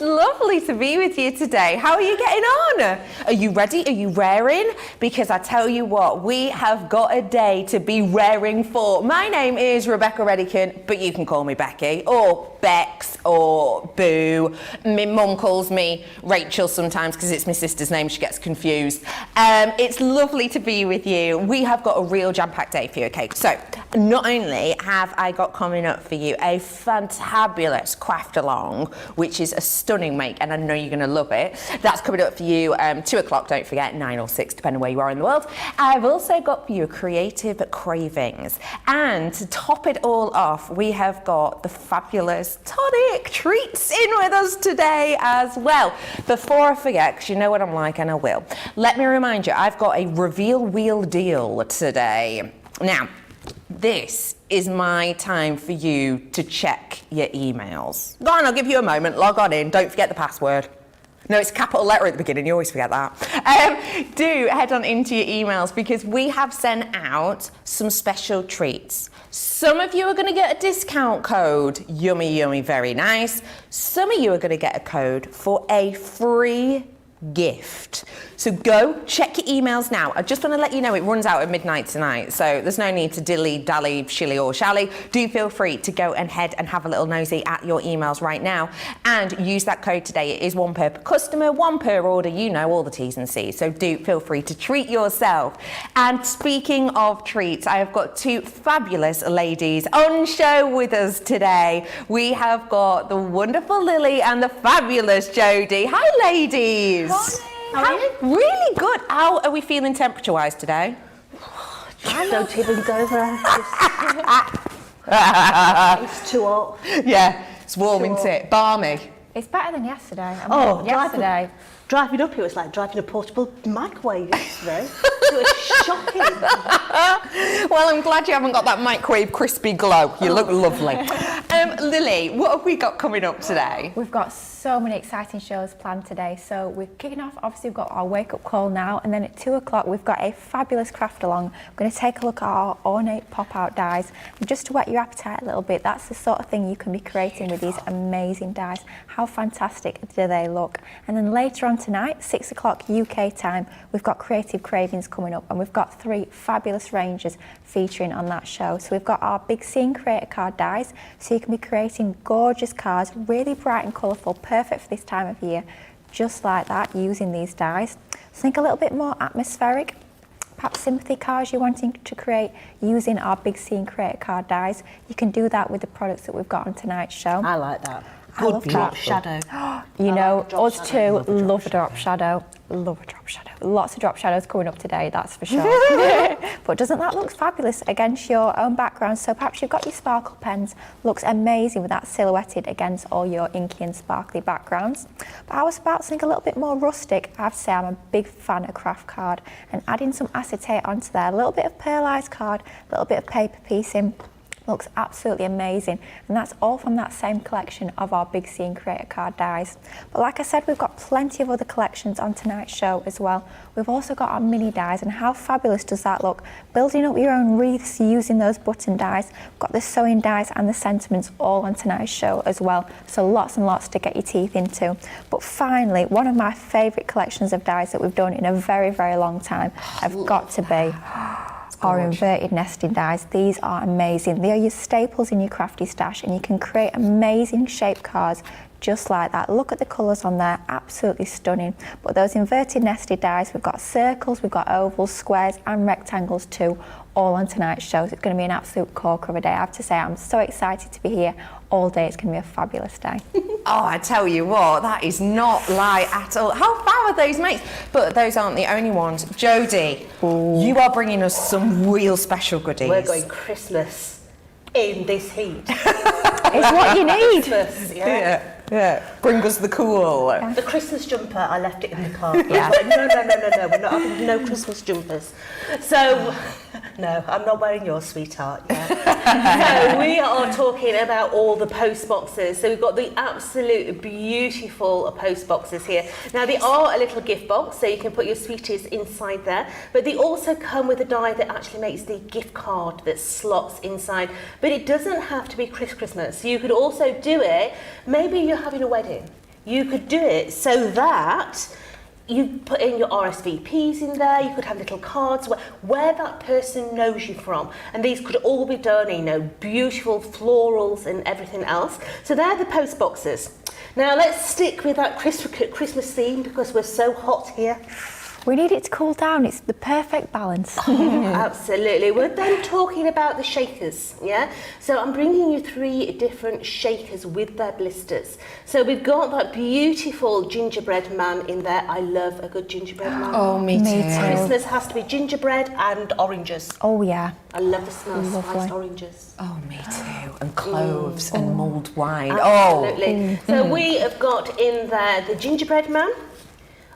lovely to be with you today. How are you getting on? Are you ready? Are you raring? Because I tell you what, we have got a day to be raring for. My name is Rebecca Redican, but you can call me Becky, or Bex, or Boo. My mum calls me Rachel sometimes because it's my sister's name, she gets confused. It's lovely to be with you. We have got a real jam-packed day for you, okay? So, not only have I got coming up for you a fantabulous craft along, which is a stunning make, and I know you're going to love it. That's coming up for you 2 o'clock, don't forget, 9 or 6, depending where you are in the world. I've also got for you creative cravings. And to top it all off, we have got the fabulous Tonic treats in with us today as well. Before I forget, because you know what I'm like, and I will, let me remind you, I've got a reveal wheel deal today. Now, this is my time for you to check your emails. Go on, I'll give you a moment, log on in, don't forget the password. No, it's a capital letter at the beginning, you always forget that. Do head on into your emails because we have sent out some special treats. Some of you are going to get a discount code, yummy, yummy, very nice. Some of you are going to get a code for a free gift. So go check your emails now. I just want to let you know it runs out at midnight tonight, so there's no need to dilly dally shilly or shally. Do feel free to go and head and have a little nosy at your emails right now and use that code today. It is one per customer, one per order, you know all the T's and C's, so do feel free to treat yourself. And speaking of treats, I have got two fabulous ladies on show with us today. We have got the wonderful Lily and the fabulous Jodie. Hi ladies. How are you? Really good. How are we feeling temperature-wise today? Don't even go there. It's too hot. Yeah, it's warm, isn't it? Balmy. It's better than yesterday. Yesterday. Driving up here was like driving a portable microwave yesterday. It was shocking. Well, I'm glad you haven't got that microwave crispy glow. You look lovely. Lily, what have we got coming up today? We've got so many exciting shows planned today. So we're kicking off, obviously we've got our wake up call now, and then at 2 o'clock we've got a fabulous craft along. We're going to take a look at our ornate pop out dies. And just to whet your appetite a little bit, that's the sort of thing you can be creating with these amazing dies. How fantastic do they look? And then later on tonight, 6 o'clock UK time, we've got Creative Cravings coming up, and we've got 3 fabulous ranges featuring on that show. So we've got our big scene creator card dies, so you can be creating gorgeous cards, really bright and colourful, perfect for this time of year, just like that, using these dies. So think a little bit more atmospheric, perhaps sympathy cards you're wanting to create using our big scene creator card dies. You can do that with the products that we've got on tonight's show. I like that. Good drop shadow. You know, us too love a drop shadow. Love a drop shadow. Lots of drop shadows coming up today, that's for sure. But doesn't that look fabulous against your own background? So perhaps you've got your sparkle pens, looks amazing with that silhouetted against all your inky and sparkly backgrounds. But I was about to think a little bit more rustic. I have to say I'm a big fan of craft card, and adding some acetate onto there, a little bit of pearlized card, a little bit of paper piecing. Looks absolutely amazing, and that's all from that same collection of our big scene creator card dies. But like I said, we've got plenty of other collections on tonight's show as well. We've also got our mini dies, and how fabulous does that look? Building up your own wreaths using those button dies. We've got the sewing dies and the sentiments all on tonight's show as well, so lots and lots to get your teeth into. But finally, one of my favourite collections of dies that we've done in a very, very long time have got to be our inverted nested dies. These are amazing. They are your staples in your crafty stash, and you can create amazing shaped cards just like that. Look at the colours on there, absolutely stunning. But those inverted nested dies, we've got circles, we've got ovals, squares and rectangles too, all on tonight's show. It's going to be an absolute corker of a day. I have to say, I'm so excited to be here all day. It's going to be a fabulous day. Oh, I tell you what, that is not lie at all. How far are those mates? But those aren't the only ones. Jodie, you are bringing us some real special goodies. We're going Christmas in this heat. It's what you need. Christmas, Yeah. Bring us the cool. Yeah. The Christmas jumper, I left it in the car. Yeah. Like, no, we're not having no Christmas jumpers. So, no, I'm not wearing yours, sweetheart. Yeah. So we are talking about all the post boxes. So we've got the absolute beautiful post boxes here. Now they are a little gift box, so you can put your sweeties inside there, but they also come with a die that actually makes the gift card that slots inside. But it doesn't have to be Christmas. You could also do it, maybe you're having a wedding. you could do it so that you put in your RSVPs in there, you could have little cards where that person knows you from. And these could all be done in, beautiful florals and everything else. So they're the post boxes. Now let's stick with that Christmas theme because we're so hot here. We need it to cool down. It's the perfect balance. Absolutely. We're then talking about the shakers, yeah? So I'm bringing you 3 different shakers with their blisters. So we've got that beautiful gingerbread man in there. I love a good gingerbread man. Oh, me too. Christmas has to be gingerbread and oranges. Oh, yeah. I love the smell of Lovely. spiced oranges. Oh, me too. And cloves and mulled wine. Absolutely. So we have got in there the gingerbread man.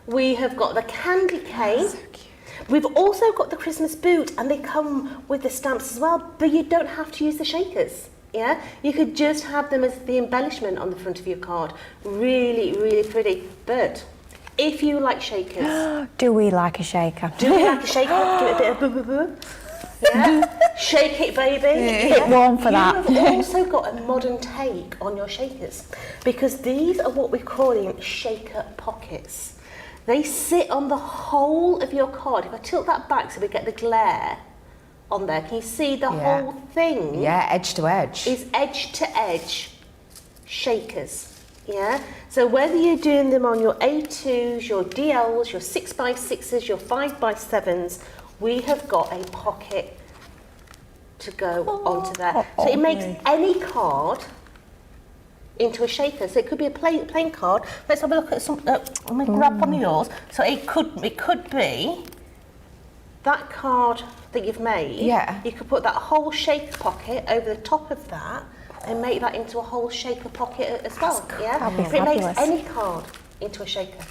We have got the candy cane. So cute. We've also got the Christmas boot, and they come with the stamps as well, but you don't have to use the shakers. Yeah, you could just have them as the embellishment on the front of your card. Really, really pretty. But if you like shakers, Do we like a shaker? do you like a shaker? Give it a bit of boo boo boo. Yeah, shake it, baby. Bit warm for that. You have also got a modern take on your shakers because these are what we're calling shaker pockets. They sit on the whole of your card. If I tilt that back so we get the glare on there, can you see the whole thing? Yeah, edge to edge. Is edge to edge shakers. Yeah? So whether you're doing them on your A2s, your DLs, your 6x6s, your 5x7s, we have got a pocket to go onto there. So it makes any card into a shaker. So it could be a plain card. Let's have a look at some. Let me grab one of yours. So it could be that card that you've made. Yeah. You could put that whole shaker pocket over the top of that and make that into a whole shaker pocket as well. Yeah. That'd be But it makes fabulous. any card into a shaker.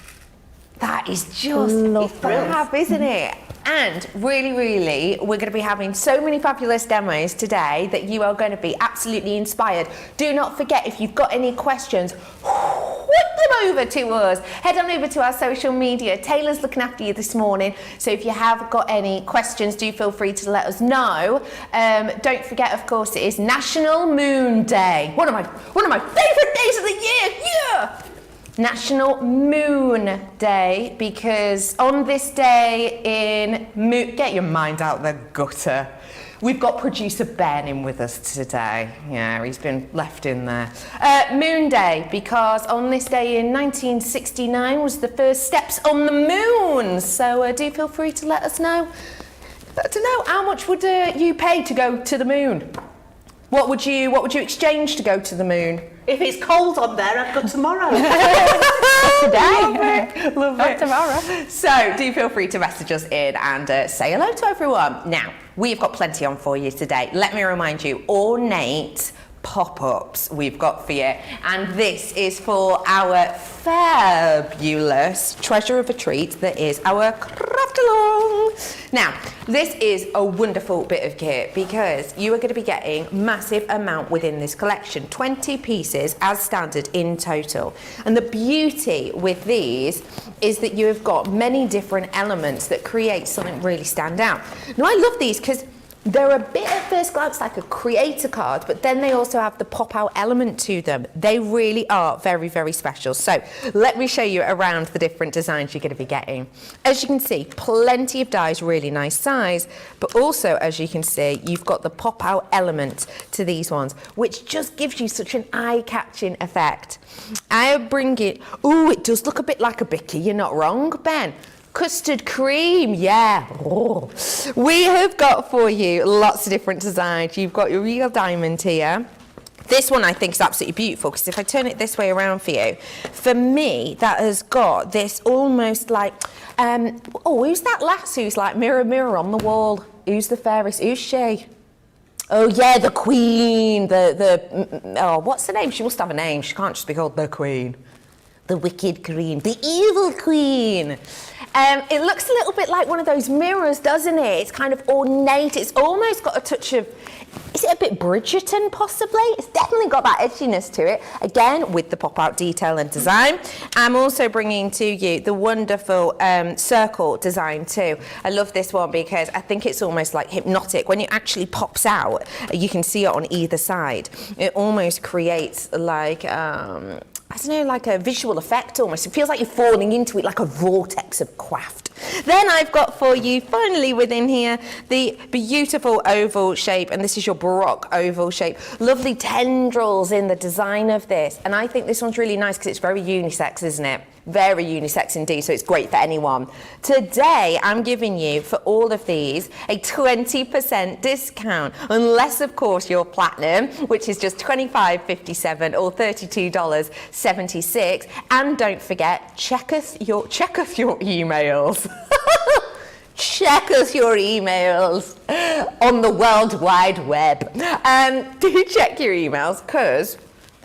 That is just fab, isn't it? And really, really, we're going to be having so many fabulous demos today that you are going to be absolutely inspired. Do not forget, if you've got any questions, whip them over to us. Head on over to our social media. Taylor's looking after you this morning, so if you have got any questions, do feel free to let us know. Don't forget, of course, it is National Moon Day. One of my favourite days of the year. Yeah. National Moon Day, because on this day get your mind out the gutter. We've got producer Ben in with us today. Yeah, he's been left in there. Moon Day, because on this day in 1969 was the first steps on the moon. So do feel free to let us know. I don't know, how much would you pay to go to the moon? What would you exchange to go to the moon? If it's cold on there, I've got tomorrow. Today. Love Not it. tomorrow. So do feel free to message us in and say hello to everyone. Now, we've got plenty on for you today. Let me remind you, Ornate pop-ups we've got for you, and this is for our fabulous treasure of a treat that is our craft along. Now, this is a wonderful bit of kit because you are going to be getting massive amount within this collection, 20 pieces as standard in total. And the beauty with these is that you have got many different elements that create something really stand out. Now, I love these because they're a bit at first glance like a creator card, but then they also have the pop-out element to them. They really are very, very special. So let me show you around the different designs you're going to be getting. As you can see, plenty of dies, really nice size, but also, as you can see, you've got the pop-out element to these ones, which just gives you such an eye-catching effect. I bring it, it does look a bit like a bicky, you're not wrong, Ben. Custard cream, yeah. Oh. We have got for you lots of different designs. You've got your real diamond here. This one I think is absolutely beautiful because if I turn it this way around for you, for me that has got this almost like, who's that lass who's like mirror, mirror on the wall? Who's the fairest? Who's she? Oh yeah, the queen. What's the name? She must have a name. She can't just be called the queen. The wicked queen, the evil queen. It looks a little bit like one of those mirrors, doesn't it? It's kind of ornate. It's almost got a touch of, is it a bit Bridgerton possibly? It's definitely got that edginess to it. Again, with the pop-out detail and design. I'm also bringing to you the wonderful circle design too. I love this one because I think it's almost like hypnotic. When it actually pops out, you can see it on either side. It almost creates like, I don't know, like a visual effect almost. It feels like you're falling into it like a vortex of craft. Then I've got for you, finally within here, the beautiful oval shape, and this is your Baroque oval shape. Lovely tendrils in the design of this, and I think this one's really nice because it's very unisex, isn't it? Very unisex indeed, so it's great for anyone. Today, I'm giving you, for all of these, a 20% discount, unless, of course, you're platinum, which is just $25.57 or $32.76. And don't forget, check us your emails. Check us your emails on the World Wide Web. Do check your emails, because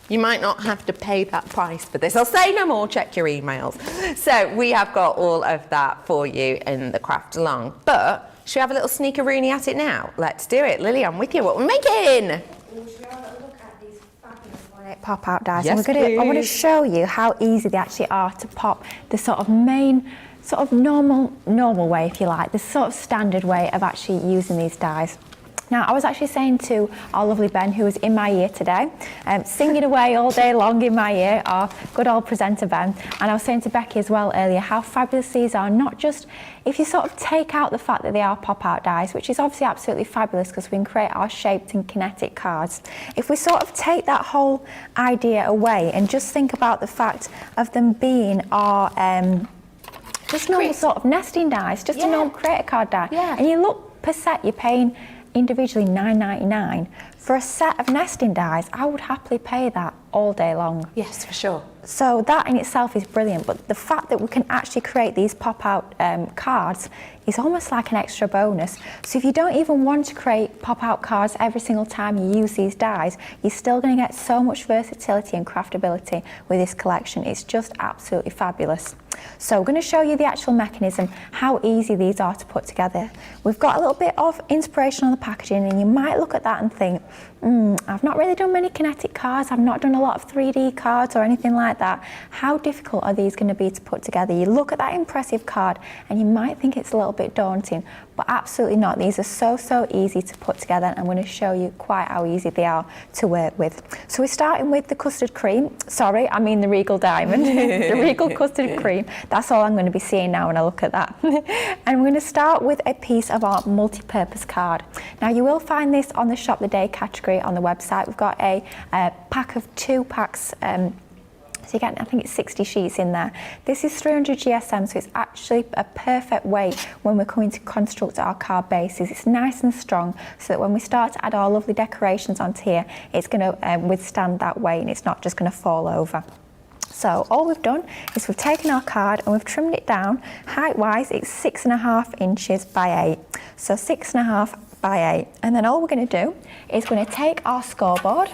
you might not have to pay that price for this. I'll say no more, check your emails. So we have got all of that for you in the craft along. But should we have a little sneakeroonie at it now? Let's do it. Lily, I'm with you. What we're making? Should we have a look at these fabulous Ornate pop-out dies? Yes, and I want to show you how easy they actually are to pop the sort of main, sort of normal way, if you like, the sort of standard way of actually using these dies. Now, I was actually saying to our lovely Ben, who was in my ear today, singing away all day long in my ear, our good old presenter Ben, and I was saying to Becky as well earlier how fabulous these are, not just if you sort of take out the fact that they are pop-out dies, which is obviously absolutely fabulous because we can create our shaped and kinetic cards. If we sort of take that whole idea away and just think about the fact of them being our just normal sort of nesting dies, just a normal creator card die, and you look per set, you're paying individually $9.99 for a set of nesting dies. I would happily pay that all day long. Yes, for sure. So that in itself is brilliant, but the fact that we can actually create these pop-out cards is almost like an extra bonus. So if you don't even want to create pop-out cards every single time you use these dies, you're still going to get so much versatility and craftability with this collection. It's just absolutely fabulous. So we're going to show you the actual mechanism, how easy these are to put together. We've got a little bit of inspiration on the packaging, and you might look at that and think, I've not really done many kinetic cards, I've not done a lot of 3D cards or anything like that. How difficult are these going to be to put together? You look at that impressive card and you might think it's a little bit daunting, but absolutely not. These are so easy to put together, and I'm going to show you quite how easy they are to work with. So we're starting with the custard cream. Sorry, I mean the Regal Diamond. The Regal custard cream. That's all I'm going to be seeing now when I look at that. And we're going to start with a piece of our multi-purpose card. Now you will find this on the Shop the Day category on the website. We've got a pack of 2 packs, so you get, I think it's 60 sheets in there. This is 300 GSM, so it's actually a perfect way when we're coming to construct our card bases. It's nice and strong, so that when we start to add our lovely decorations onto here, it's going to withstand that weight and it's not just going to fall over. So all we've done is we've taken our card and we've trimmed it down. Height-wise, it's 6.5 inches by 8. So 6.5 by 8. And then all we're going to do is going to take our scoreboard.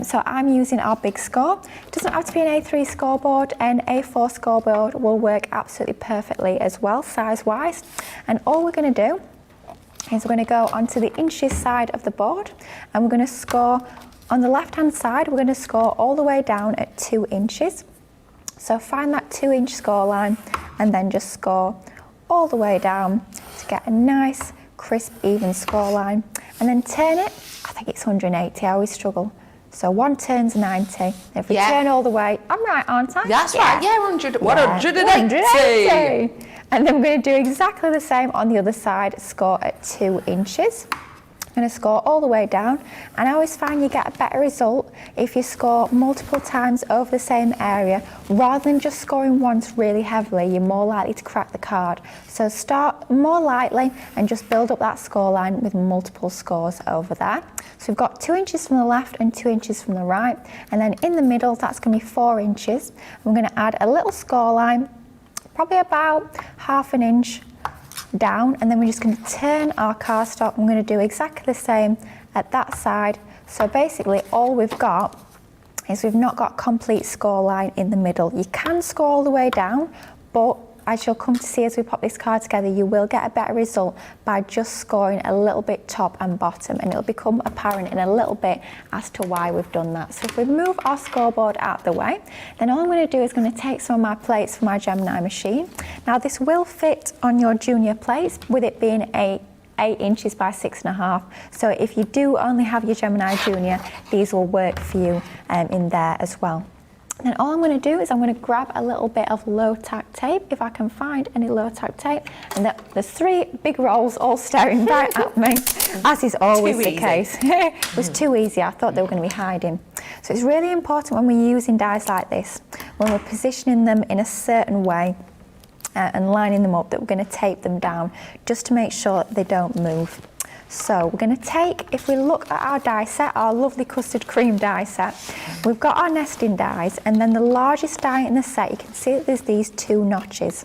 So I'm using our big score. It doesn't have to be an A3 scoreboard, an A4 scoreboard will work absolutely perfectly as well, size-wise. And all we're going to do is we're going to go onto the inches side of the board, and we're going to score on the left-hand side. We're going to score all the way down at 2 inches. So find that 2-inch score line and then just score all the way down to get a nice, crisp, even score line. And then turn it, I think it's 180, I always struggle. So 1 turn's 90. If we turn all the way, I'm right, aren't I? That's right, 180. And then we're going to do exactly the same on the other side, score at 2 inches. I'm going to score all the way down, and I always find you get a better result if you score multiple times over the same area rather than just scoring once really heavily. You're more likely to crack the card. So start more lightly and just build up that score line with multiple scores over that. So we've got 2 inches from the left and 2 inches from the right, and then in the middle that's going to be 4 inches. We're going to add a little score line, probably about ½ an inch down, and then we're just going to turn our cardstock. I'm going to do exactly the same at that side. So basically all we've got is we've not got complete score line in the middle. You can score all the way down, but as you'll come to see as we pop this card together, you will get a better result by just scoring a little bit top and bottom, and it'll become apparent in a little bit as to why we've done that. So if we move our scoreboard out of the way, then all I'm going to do is going to take some of my plates from my Gemini machine. Now this will fit on your junior plates with it being 8 inches by 6.5. So if you do only have your Gemini Junior, these will work for you in there as well. Then all I'm going to do is I'm going to grab a little bit of low tack tape, if I can find any low tack tape, and there's 3 big rolls all staring right at me, as is always the case. It was too easy, I thought they were going to be hiding. So it's really important when we're using dies like this, when we're positioning them in a certain way and lining them up, that we're going to tape them down just to make sure they don't move. So we're going to take, if we look at our die set, our lovely custard cream die set, we've got our nesting dies, and then the largest die in the set, you can see that there's these 2 notches,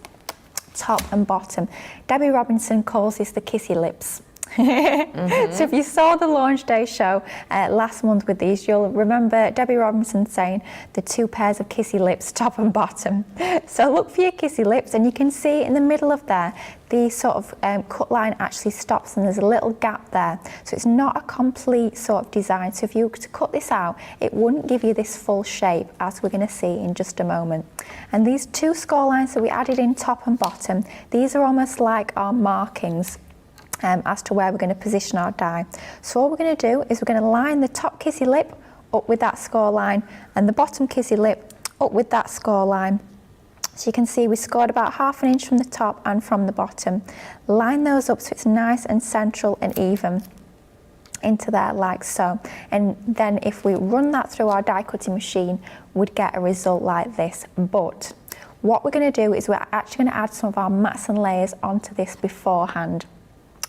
top and bottom. Debbie Robinson calls this the kissy lips. So if you saw the launch day show last month with these, you'll remember Debbie Robinson saying the 2 pairs of kissy lips, top and bottom. So look for your kissy lips, and you can see in the middle of there, the sort of cut line actually stops, and there's a little gap there. So it's not a complete sort of design. So if you were to cut this out, it wouldn't give you this full shape, as we're going to see in just a moment. And these 2 score lines that we added in top and bottom, these are almost like our markings as to where we're going to position our die. So all we're going to do is we're going to line the top kissy lip up with that score line, and the bottom kissy lip up with that score line. So you can see we scored about ½ an inch from the top and from the bottom. Line those up so it's nice and central and even into there, like so. And then if we run that through our die cutting machine, we'd get a result like this. But what we're going to do is we're actually going to add some of our mats and layers onto this beforehand.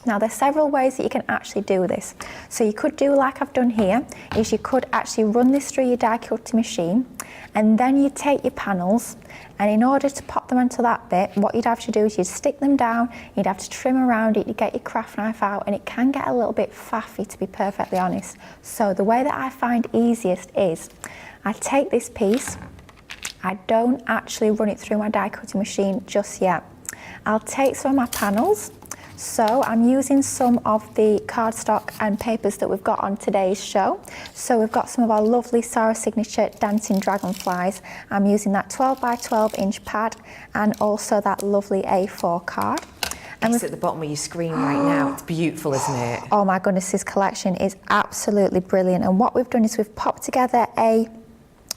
Now there's several ways that you can actually do this. So you could do like I've done here, is you could actually run this through your die cutting machine, and then you take your panels, and in order to pop them onto that bit, what you'd have to do is you'd stick them down, you'd have to trim around it, you'd get your craft knife out, and it can get a little bit faffy, to be perfectly honest. So the way that I find easiest is I take this piece, I don't actually run it through my die cutting machine just yet. I'll take some of my panels. So I'm using some of the cardstock and papers that we've got on today's show. So we've got some of our lovely Sarah Signature Dancing Dragonflies. I'm using that 12 by 12 inch pad, and also that lovely A4 card. And it's at the bottom of your screen right now. It's beautiful, isn't it? Oh my goodness, this collection is absolutely brilliant. And what we've done is we've popped together a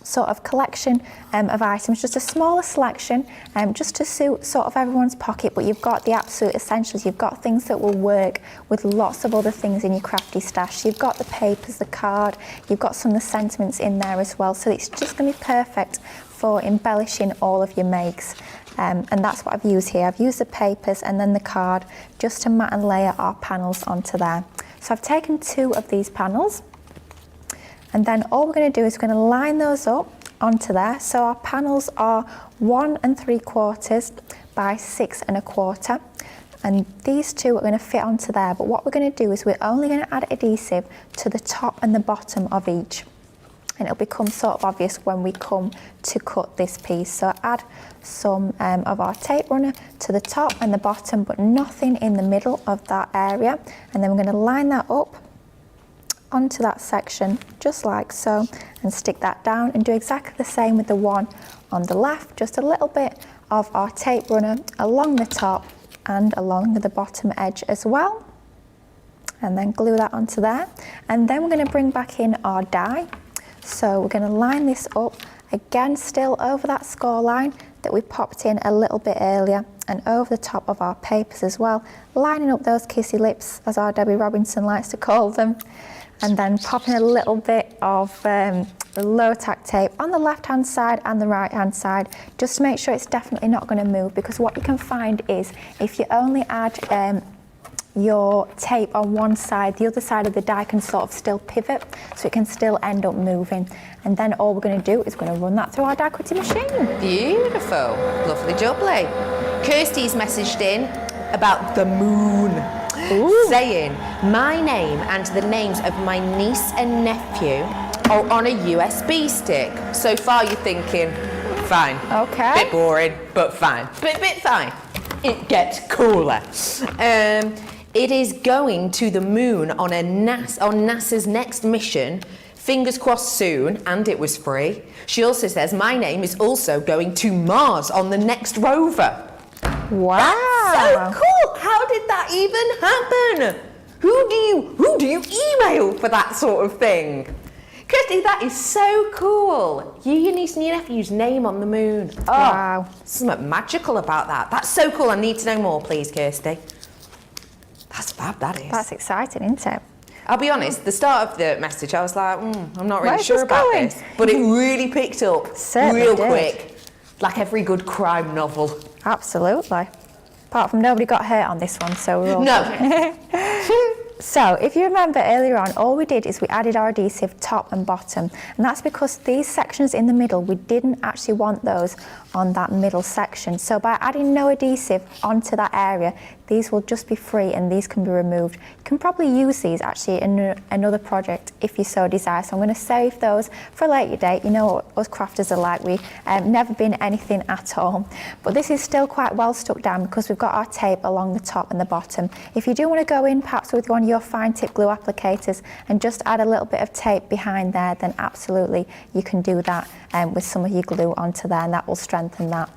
sort of collection of items, just a smaller selection, just to suit sort of everyone's pocket, but you've got the absolute essentials. You've got things that will work with lots of other things in your crafty stash. You've got the papers, the card, you've got some of the sentiments in there as well, so it's just going to be perfect for embellishing all of your makes. And that's what I've used here. I've used the papers and then the card just to mat and layer our panels onto there. So I've taken 2 of these panels, and then all we're going to do is we're going to line those up onto there. So our panels are 1 3/4 by 6 1/4, and these 2 are going to fit onto there. But what we're going to do is we're only going to add adhesive to the top and the bottom of each, and it'll become sort of obvious when we come to cut this piece. So add some of our tape runner to the top and the bottom, but nothing in the middle of that area, and then we're going to line that up onto that section just like so, and stick that down, and do exactly the same with the one on the left. Just a little bit of our tape runner along the top and along the bottom edge as well, and then glue that onto there. And then we're going to bring back in our die. So we're going to line this up again, still over that score line that we popped in a little bit earlier, and over the top of our papers as well, lining up those kissy lips, as our Debbie Robinson likes to call them, and then popping a little bit of low tack tape on the left hand side and the right hand side, just to make sure it's definitely not going to move, because what you can find is if you only add your tape on one side, the other side of the die can sort of still pivot, so it can still end up moving. And then all we're going to do is we're going to run that through our die cutting machine. Beautiful, lovely jubbly. Kirsty's messaged in about the moon. Ooh. Saying my name and the names of my niece and nephew are on a USB stick. So far you're thinking, fine. Okay. Bit boring, but fine. Bit fine. It gets cooler. It is going to the moon on NASA's next mission. Fingers crossed soon, and it was free. She also says my name is also going to Mars on the next rover. Wow. That's so cool. How did that even happen? Who do you email for that sort of thing? Kirsty, that is so cool. Your niece and your nephew's name on the moon. Oh, Wow. something magical about that. That's so cool. I need to know more, please, Kirsty. That's fab, that is. That's exciting, isn't it? I'll be honest, the start of the message, I was like, I'm not really Where's sure this about going? this. But it really picked up Certainly real did. quick. Like every good crime novel. Absolutely. Apart from nobody got hurt on this one, so we're all No. So if you remember earlier on, all we did is we added our adhesive top and bottom, and that's because these sections in the middle, we didn't actually want those on that middle section. So by adding no adhesive onto that area, these will just be free and these can be removed. You can probably use these actually in another project if you so desire. So I'm going to save those for a later date. You know what us crafters are like, we never bin anything at all. But this is still quite well stuck down because we've got our tape along the top and the bottom. If you do want to go in perhaps with one of your fine tip glue applicators and just add a little bit of tape behind there, then absolutely you can do that with some of your glue onto there, and that will strengthen that.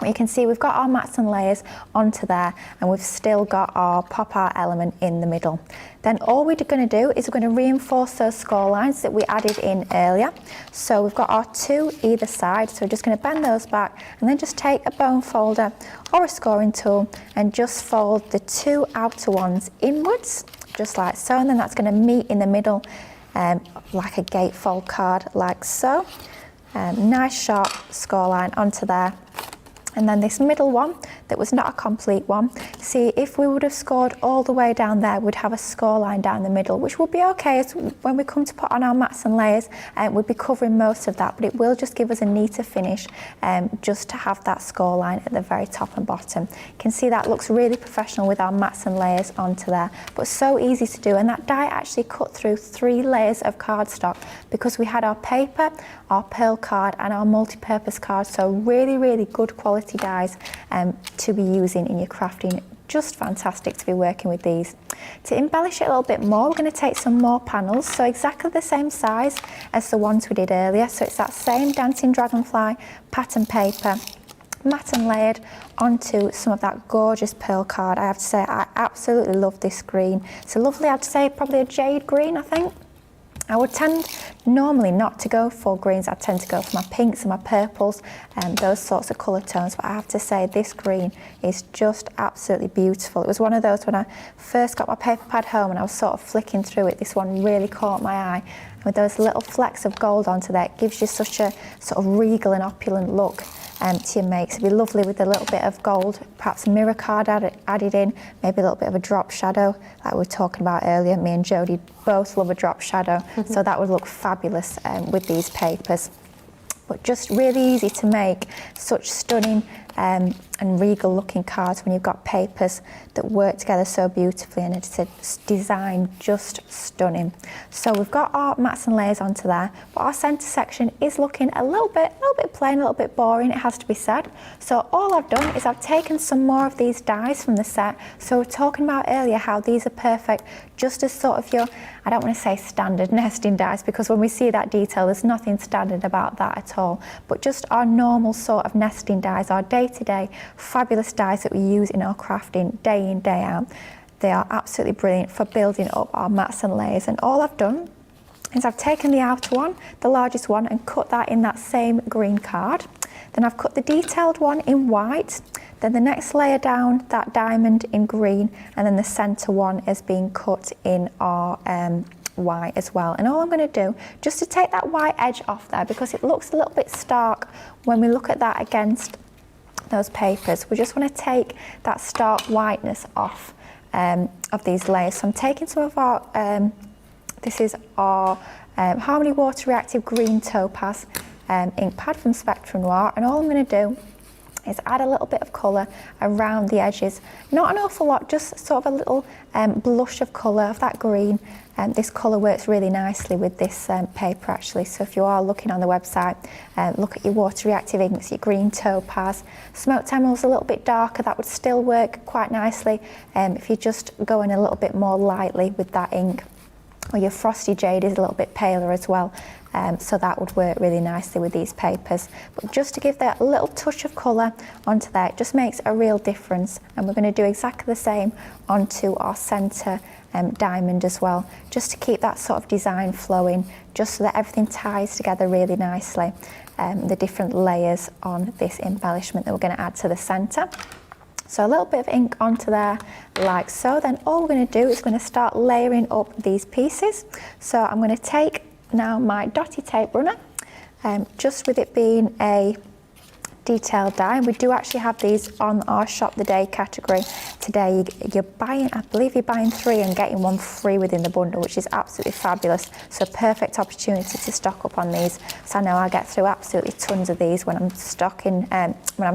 You can see we've got our mats and layers onto there, and we've still got our pop art element in the middle. Then all we're going to do is we're going to reinforce those score lines that we added in earlier. So we've got our two either side, so we're just going to bend those back and then just take a bone folder or a scoring tool and just fold the two outer ones inwards, just like so, and then that's going to meet in the middle like a gatefold card, like so. Nice sharp score line onto there. And then this middle one, that was not a complete one. See, if we would have scored all the way down there, we'd have a score line down the middle, which would be okay as when we come to put on our mats and layers, we'd be covering most of that, but it will just give us a neater finish just to have that score line at the very top and bottom. You can see that looks really professional with our mats and layers onto there, but so easy to do. And that die actually cut through 3 layers of cardstock because we had our paper, our pearl card and our multi-purpose card, so really, really good quality dies to be using in your crafting. Just fantastic to be working with these. To embellish it a little bit more, we're going to take some more panels, so exactly the same size as the ones we did earlier. So it's that same dancing dragonfly pattern paper, matte and layered onto some of that gorgeous pearl card. I have to say, I absolutely love this green. It's a lovely, I'd say probably a jade green, I think. I would tend normally not to go for greens. I tend to go for my pinks and my purples and those sorts of colour tones, but I have to say this green is just absolutely beautiful. It was one of those when I first got my paper pad home and I was sort of flicking through it, this one really caught my eye. And with those little flecks of gold onto there, it gives you such a sort of regal and opulent look to your makes. It'd be lovely with a little bit of gold, perhaps a mirror card added in, maybe a little bit of a drop shadow like we were talking about earlier. Me and Jodie both love a drop shadow, so that would look fabulous with these papers. But just really easy to make such stunning and regal looking cards when you've got papers that work together so beautifully, and it's a design just stunning. So we've got our mats and layers onto there, but our centre section is looking a little bit plain, a little bit boring, it has to be said. So all I've done is I've taken some more of these dies from the set. So we're talking about earlier how these are perfect just as sort of your, I don't want to say standard nesting dies, because when we see that detail there's nothing standard about that at all, but just our normal sort of nesting dies, our day-to-day fabulous dies that we use in our crafting day in, day out. They are absolutely brilliant for building up our mats and layers. And all I've done is I've taken the outer one, the largest one, and cut that in that same green card. Then I've cut the detailed one in white, then the next layer down, that diamond in green, and then the centre one is being cut in our white as well. And all I'm going to do, just to take that white edge off there, because it looks a little bit stark when we look at that against those papers, we just want to take that stark whiteness off of these layers. So I'm taking some of our, this is our Harmony Water Reactive Green Topaz ink pad from Spectrum Noir, and all I'm going to do is add a little bit of colour around the edges. Not an awful lot, just sort of a little blush of colour of that green. This colour works really nicely with this paper actually, so if you are looking on the website, look at your water reactive inks, your green topaz. Smoked emerald's a little bit darker, that would still work quite nicely if you just go in a little bit more lightly with that ink. or your frosty jade is a little bit paler as well. So that would work really nicely with these papers. But just to give that little touch of colour onto there, it just makes a real difference. And we're going to do exactly the same onto our centre diamond as well, just to keep that sort of design flowing, just so that everything ties together really nicely. The different layers on this embellishment that we're going to add to the centre. So a little bit of ink onto there, like so. Then all we're going to do is going to start layering up these pieces. So I'm going to take now my dotty tape runner, just with it being a detailed die. We do actually have these on our shop the day category today. You're buying, I believe you're buying 3 and getting 1 free within the bundle, which is absolutely fabulous. So perfect opportunity to stock up on these. So I know I get through absolutely tons of these when I'm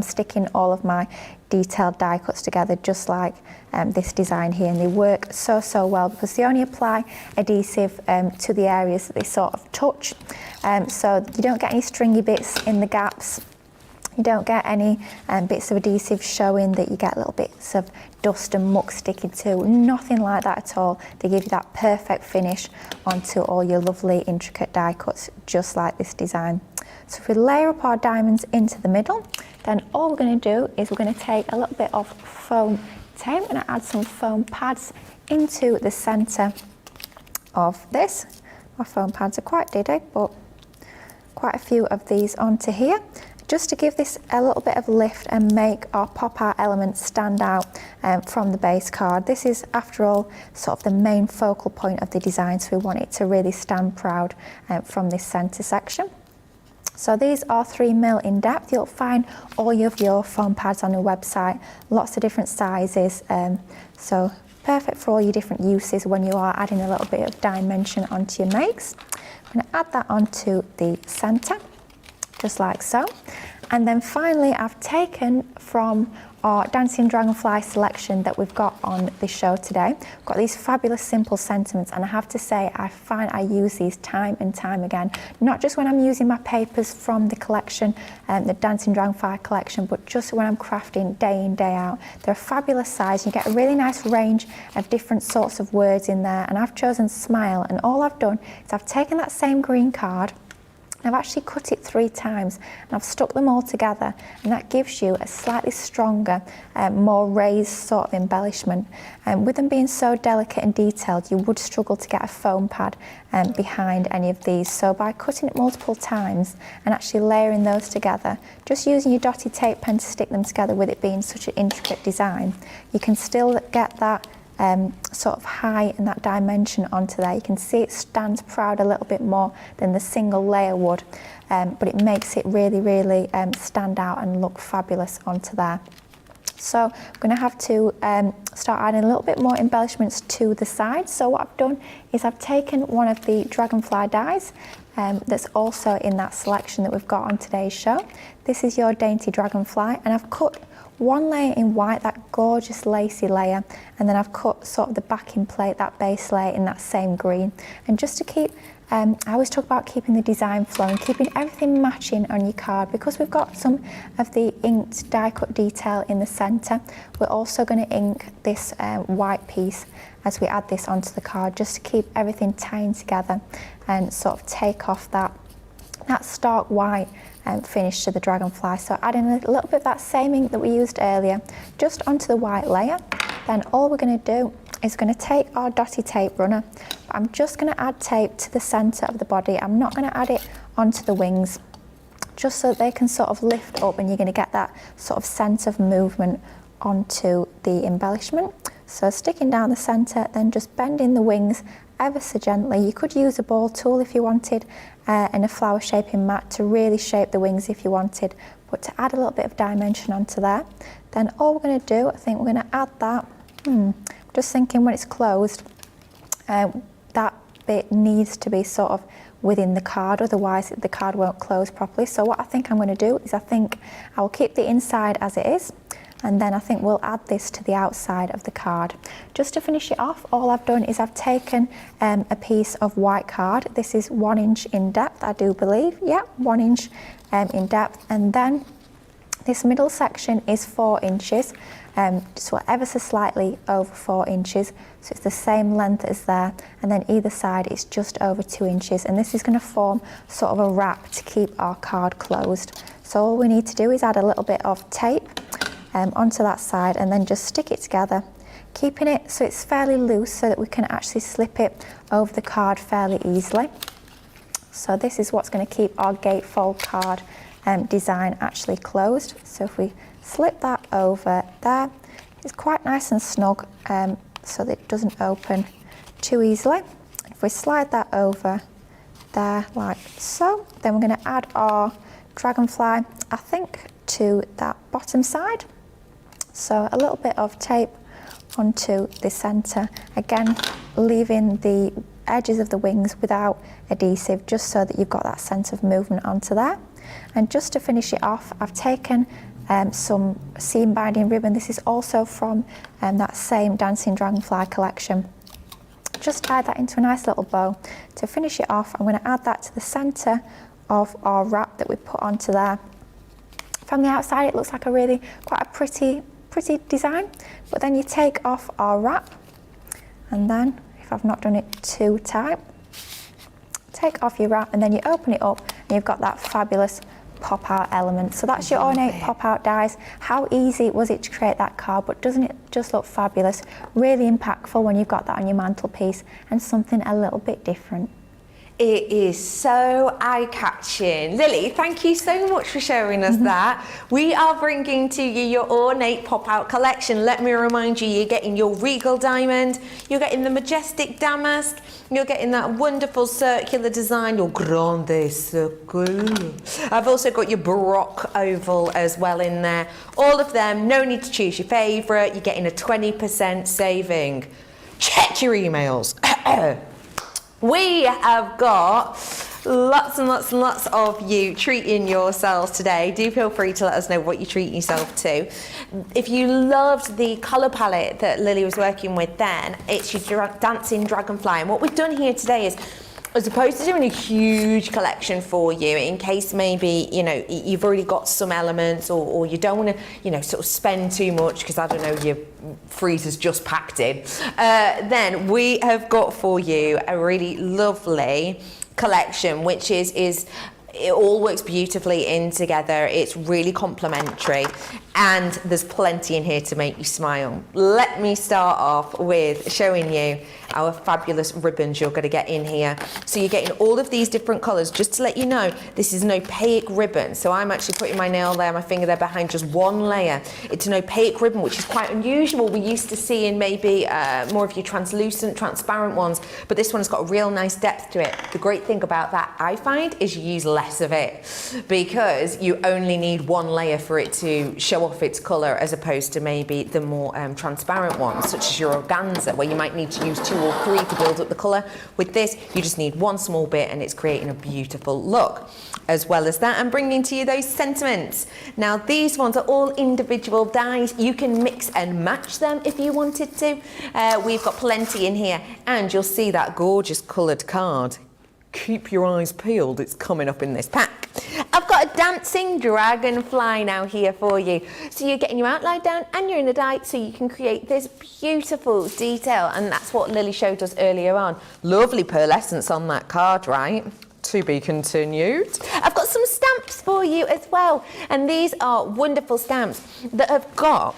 sticking all of my detailed die cuts together, just like this design here, and they work so well because they only apply adhesive to the areas that they sort of touch, so you don't get any stringy bits in the gaps. You don't get any bits of adhesive showing that you get little bits of dust and muck sticking to. Nothing like that at all. They give you that perfect finish onto all your lovely intricate die cuts, just like this design. So if we layer up our diamonds into the middle, then all we're going to do is we're going to take a little bit of foam tape. I'm going to add some foam pads into the centre of this. My foam pads are quite diddy, but quite a few of these onto here, just to give this a little bit of lift and make our pop art elements stand out from the base card. This is, after all, sort of the main focal point of the design, so we want it to really stand proud from this centre section. So these are 3mm in depth. You'll find all of your foam pads on your website, lots of different sizes, so perfect for all your different uses when you are adding a little bit of dimension onto your makes. I'm going to add that onto the centre, just like so. And then finally, I've taken from our Dancing Dragonfly selection that we've got on the show today. We've got these fabulous simple sentiments, and I have to say I find I use these time and time again, not just when I'm using my papers from the collection, the Dancing Dragonfly collection, but just when I'm crafting day in, day out. They're a fabulous size. You get a really nice range of different sorts of words in there, and I've chosen Smile, and all I've done is I've taken that same green card, I've actually cut it 3 times and I've stuck them all together, and that gives you a slightly stronger, more raised sort of embellishment. With them being so delicate and detailed, you would struggle to get a foam pad behind any of these. So by cutting it multiple times and actually layering those together, just using your dotty tape pen to stick them together, with it being such an intricate design, you can still get that sort of height and that dimension onto there. You can see it stands proud a little bit more than the single layer would, but it makes it really stand out and look fabulous onto there. So I'm going to have to start adding a little bit more embellishments to the side. So what I've done is I've taken one of the Dragonfly dies that's also in that selection that we've got on today's show. This is your Dainty Dragonfly, and I've cut one layer in white, that gorgeous lacy layer, and then I've cut sort of the backing plate, that base layer, in that same green. And just to keep, I always talk about keeping the design flowing, keeping everything matching on your card, because we've got some of the inked die cut detail in the centre. We're also going to ink this white piece as we add this onto the card, just to keep everything tying together and sort of take off that stark white finish to the Dragonfly. So adding a little bit of that same ink that we used earlier just onto the white layer. Then all we're going to do is going to take our dotty tape runner. I'm just going to add tape to the centre of the body. I'm not going to add it onto the wings, just so they can sort of lift up and you're going to get that sort of sense of movement onto the embellishment. So sticking down the centre, then just bending the wings ever so gently. You could use a ball tool if you wanted, and a flower shaping mat to really shape the wings if you wanted, but to add a little bit of dimension onto there. Then all we're going to do, I think we're going to add that, just thinking when it's closed, that bit needs to be sort of within the card, otherwise the card won't close properly. So what I think I'm going to do is I think I'll keep the inside as it is, and then I think we'll add this to the outside of the card. Just to finish it off, all I've done is I've taken a piece of white card. This is 1 inch in depth, I do believe. Yeah, 1 inch in depth. And then This middle section is 4 inches, so ever so slightly over 4 inches, so it's the same length as there, and then either side it's just over 2 inches, and this is going to form sort of a wrap to keep our card closed. So all we need to do is add a little bit of tape onto that side and then just stick it together, keeping it so it's fairly loose so that we can actually slip it over the card fairly easily. So this is what's going to keep our gatefold card design actually closed. So if we slip that over there, it's quite nice and snug so that it doesn't open too easily. If we slide that over there like so, then we're going to add our Dragonfly, I think, to that bottom side. So a little bit of tape onto the centre, again leaving the edges of the wings without adhesive, just so that you've got that sense of movement onto there. And just to finish it off, I've taken some seam binding ribbon. This is also from that same Dancing Dragonfly collection. Just tie that into a nice little bow. To finish it off, I'm going to add that to the centre of our wrap that we put onto there. From the outside it looks like quite a pretty design, but then you take off our wrap, and then, if I've not done it too tight, take off your wrap and then you open it up and you've got that fabulous pop out element. So that's your Ornate pop out dies. How easy was it to create that card, but doesn't it just look fabulous? Really impactful when you've got that on your mantelpiece, and something a little bit different. It is so eye-catching. Lily, thank you so much for showing us that. We are bringing to you your Ornate pop-out collection. Let me remind you, you're getting your regal diamond, you're getting the majestic damask, you're getting that wonderful circular design, your grande circle. I've also got your baroque oval as well in there. All of them, no need to choose your favourite. You're getting a 20% saving. Check your emails. We have got lots and lots and lots of you treating yourselves today. Do feel free to let us know what you're treating yourself to. If you loved the colour palette that Lily was working with then, it's your Dancing Dragonfly. And what we've done here today is, as opposed to doing a huge collection for you, in case maybe, you know, you've already got some elements, or you don't want to, you know, sort of spend too much because, I don't know, your freezer's just packed in, then we have got for you a really lovely collection, which is it all works beautifully in together. It's really complementary, and there's plenty in here to make you smile. Let me start off with showing you our fabulous ribbons you're going to get in here. So you're getting all of these different colours. Just to let you know, this is an opaque ribbon. So I'm actually putting my nail there, my finger there behind just one layer. It's an opaque ribbon, which is quite unusual. We used to see in maybe more of your translucent, transparent ones, but this one has got a real nice depth to it. The great thing about that, I find, is you use less of it, because you only need one layer for it to show off its colour, as opposed to maybe the more transparent ones, such as your organza, where you might need to use 2 or 3 to build up the colour. With this, you just need one small bit, and it's creating a beautiful look. As well as that, I'm bringing to you those sentiments. Now, these ones are all individual dies. You can mix and match them if you wanted to. We've got plenty in here, and you'll see that gorgeous coloured card. Keep your eyes peeled, it's coming up in this pack. I've got a Dancing Dragonfly now here for you. So you're getting your outline down and your inner die, so you can create this beautiful detail, and that's what Lily showed us earlier on. Lovely pearlescence on that card, right? To be continued. I've got some stamps for you as well, and these are wonderful stamps that have got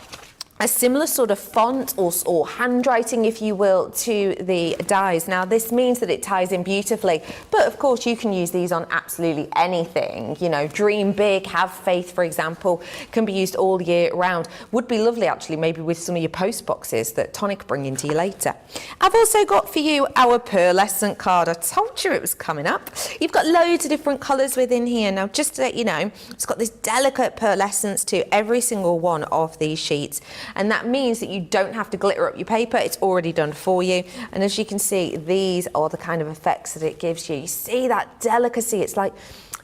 a similar sort of font or handwriting, if you will, to the dies. Now, this means that it ties in beautifully, but of course you can use these on absolutely anything. You know, dream big, have faith, for example, can be used all year round. Would be lovely, actually, maybe with some of your post boxes that Tonic bring into you later. I've also got for you our pearlescent card. I told you it was coming up. You've got loads of different colours within here. Now, just to let you know, it's got this delicate pearlescence to every single one of these sheets. And that means that you don't have to glitter up your paper. It's already done for you. And as you can see, these are the kind of effects that it gives you. You see that delicacy? It's like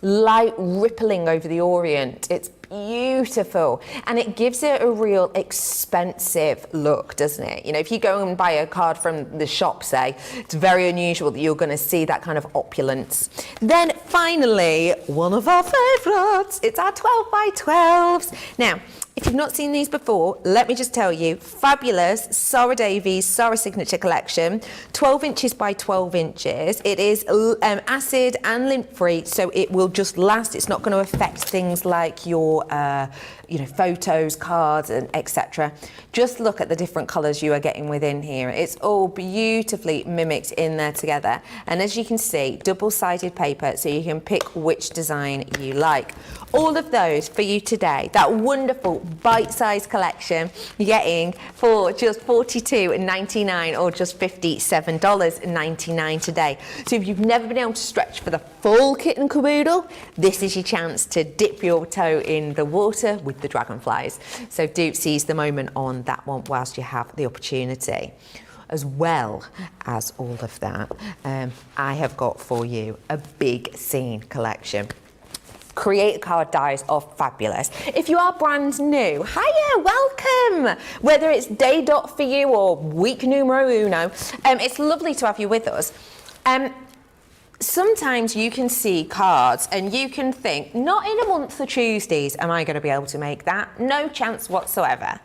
light rippling over the orient. It's beautiful, and it gives it a real expensive look, doesn't it? You know, if you go and buy a card from the shop, say, it's very unusual that you're going to see that kind of opulence. Then finally, one of our favourites, it's our 12 by 12s. Now, if you've not seen these before, let me just tell you, fabulous Sarah Davies Sarah Signature Collection, 12 inches by 12 inches. It is acid and lint free, so it will just last. It's not going to affect things like your photos, cards, and etc. Just look at the different colours you are getting within here. It's all beautifully mimicked in there together. And as you can see, double-sided paper, so you can pick which design you like. All of those for you today. That wonderful bite-sized collection you're getting for just $42.99 or just $57.99 today. So if you've never been able to stretch for the full kit and caboodle, this is your chance to dip your toe in the water with the dragonflies. So do seize the moment on that one whilst you have the opportunity. As well as all of that, I have got for you a big scene collection. Create a card dies are fabulous. If you are brand new, hiya, welcome. Whether it's day dot for you or week numero uno, it's lovely to have you with us. Sometimes you can see cards and you can think, not in a month of Tuesdays am I going to be able to make that. No chance whatsoever.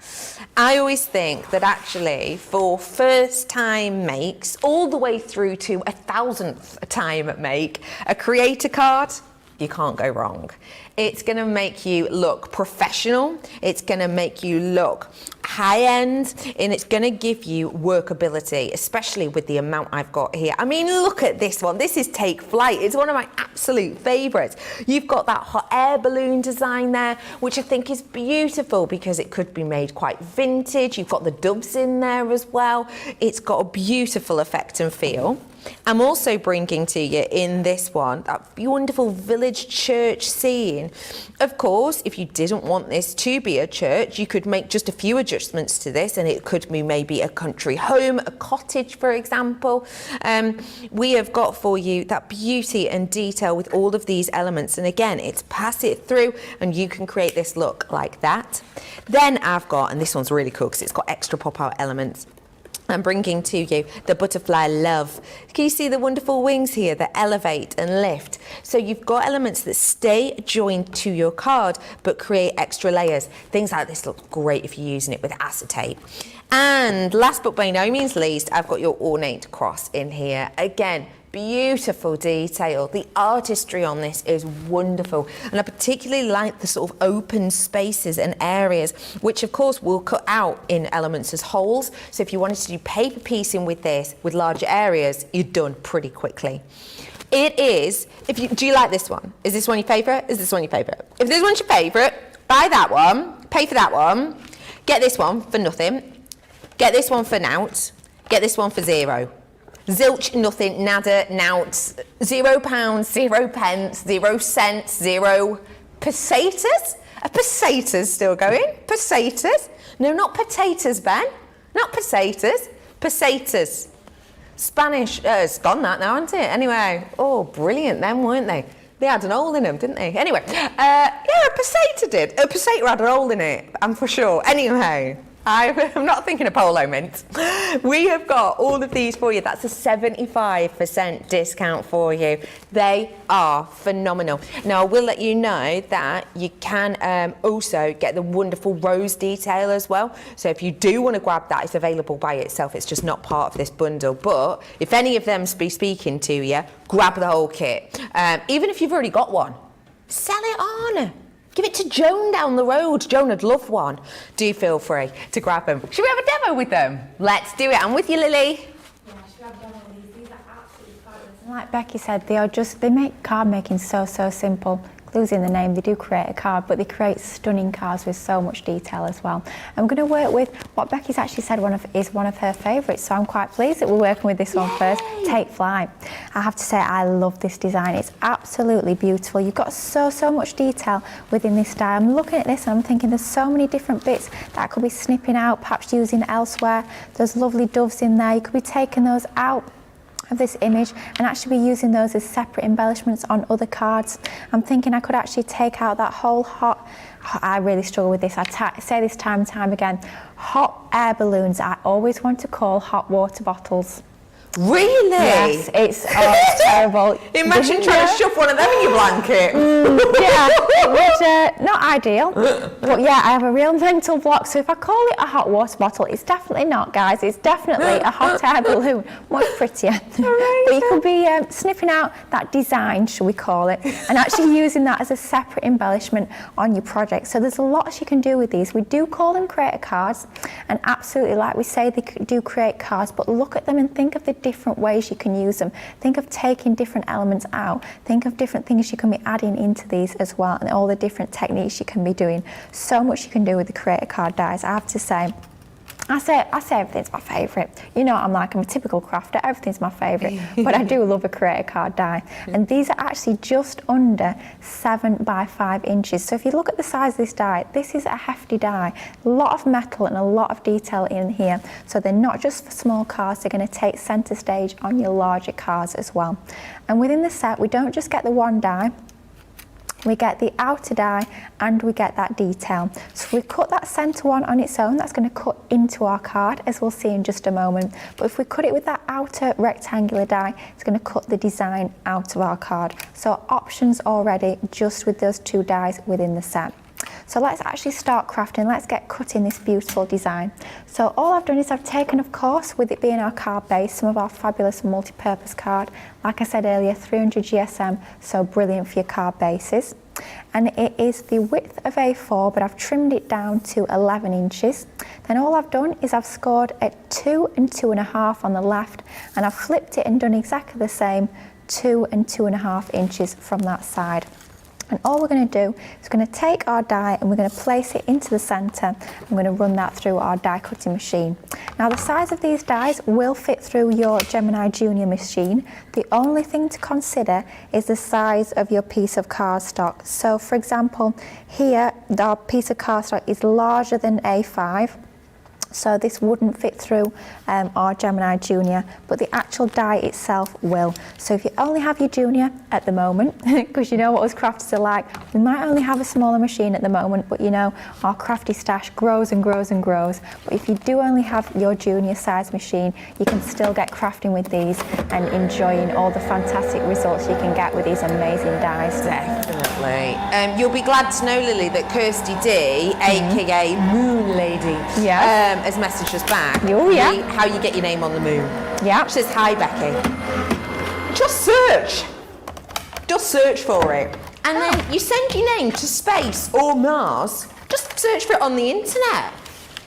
I always think that actually for first time makes, all the way through to 1,000th time make, a creator card, you can't go wrong. It's going to make you look professional, it's going to make you look high-end, and it's going to give you workability, especially with the amount I've got here. I mean, look at this one. This is Take Flight. It's one of my absolute favourites. You've got that hot air balloon design there, which I think is beautiful because it could be made quite vintage. You've got the doves in there as well. It's got a beautiful effect and feel. I'm also bringing to you in this one that wonderful village church scene. Of course, if you didn't want this to be a church, you could make just a few adjustments to this, and it could be maybe a country home, a cottage, for example. We have got for you that beauty and detail with all of these elements, and again, it's pass it through and you can create this look like that. Then I've got, and this one's really cool because it's got extra pop-out elements, I'm bringing to you the Butterfly Love. Can you see the wonderful wings here that elevate and lift? So you've got elements that stay joined to your card but create extra layers. Things like this look great if you're using it with acetate. And last but by no means least, I've got your Ornate cross in here. Again, beautiful detail. The artistry on this is wonderful, and I particularly like the sort of open spaces and areas, which of course will cut out in elements as holes. So if you wanted to do paper piecing with this, with larger areas, you're done pretty quickly. It is, do you like this one? Is this one your favourite? Is this one your favourite? If this one's your favourite, buy that one, pay for that one, get this one for nothing, get this one for nout, get this one for zero. Zilch, nothing, nada, nout, £0, 0 pence, 0 cents, 0 pesetas? Are pesetas still going? Pesetas? No, not potatoes, Ben. Not pesetas. Pesetas. Spanish, it's gone that now, hasn't it? Anyway, oh, brilliant then, weren't they? They had an hole in them, didn't they? Anyway, yeah, a peseta did. A peseta had an hole in it, I'm for sure. Anyway, I'm not thinking of polo mint. We have got all of these for you. That's a 75% discount for you. They are phenomenal. Now, I will let you know that you can also get the wonderful rose detail as well. So if you do want to grab that, it's available by itself. It's just not part of this bundle. But if any of them be speaking to you, grab the whole kit. Even if you've already got one, sell it on. Give it to Joan down the road. Joan would love one. Do feel free to grab them. Should we have a demo with them? Let's do it. I'm with you, Lily. Yeah, should we have a demo with these? These are absolutely fabulous. And like Becky said, they make card making so simple. Clues in the name, they do create a card, but they create stunning cards with so much detail as well. I'm going to work with what Becky's actually said is one of her favourites, so I'm quite pleased that we're working with this one first. Take Flight. I have to say I love this design. It's absolutely beautiful. You've got so much detail within this die. I'm looking at this and I'm thinking there's so many different bits that I could be snipping out, perhaps using elsewhere. There's lovely doves in there. You could be taking those out of this image and actually be using those as separate embellishments on other cards. I'm thinking I could actually take out that whole hot, I really struggle with this, I say this time and time again, hot air balloons I always want to call hot water bottles. Really? Yes, it's terrible. Imagine trying to shove one of them in your blanket. Yeah, it would, not ideal. But yeah, I have a real mental block. So if I call it a hot water bottle, it's definitely not, guys. It's definitely a hot air balloon. Much prettier. But you could be sniffing out that design, shall we call it, and actually using that as a separate embellishment on your project. So there's a lot you can do with these. We do call them creator cards, and absolutely, like we say, they do create cards, but look at them and think of the different ways you can use them. Think of taking different elements out. Think of different things you can be adding into these as well, and all the different techniques you can be doing. So much you can do with the creator card dies, I have to say. I say everything's my favourite. You know what I'm like, I'm a typical crafter, everything's my favourite. But I do love a creator card die. And these are actually just under 7 by 5 inches. So if you look at the size of this die, this is a hefty die. A lot of metal and a lot of detail in here. So they're not just for small cards, they're going to take centre stage on your larger cards as well. And within the set, we don't just get the one die, we get the outer die and we get that detail. So if we cut that centre one on its own, that's going to cut into our card, as we'll see in just a moment. But if we cut it with that outer rectangular die, it's going to cut the design out of our card. So options already just with those 2 dies within the set. So let's actually start crafting. Let's get cutting this beautiful design. So all I've done is I've taken, of course, with it being our card base, some of our fabulous multi-purpose card. Like I said earlier, 300 GSM, so brilliant for your card bases. And it is the width of A4, but I've trimmed it down to 11 inches. Then all I've done is I've scored at 2 and 2.5 on the left, and I've flipped it and done exactly the same, 2 and 2.5 inches from that side. And all we're going to do is we're going to take our die and we're going to place it into the centre. I'm going to run that through our die cutting machine. Now the size of these dies will fit through your Gemini Junior machine. The only thing to consider is the size of your piece of cardstock. So for example, here our piece of cardstock is larger than A5. So this wouldn't fit through our Gemini Junior, but the actual die itself will. So if you only have your Junior at the moment, because you know what us crafters are like, we might only have a smaller machine at the moment, but you know, our crafty stash grows and grows and grows. But if you do only have your Junior size machine, you can still get crafting with these and enjoying all the fantastic results you can get with these amazing dies. Definitely. You'll be glad to know, Lily, that Kirsty D, aka Moon Lady, has messaged us back. Oh, yeah. How you get your name on the moon. Yeah. She says, hi, Becky. Just search for it. And then you send your name to space or Mars. Just search for it on the internet.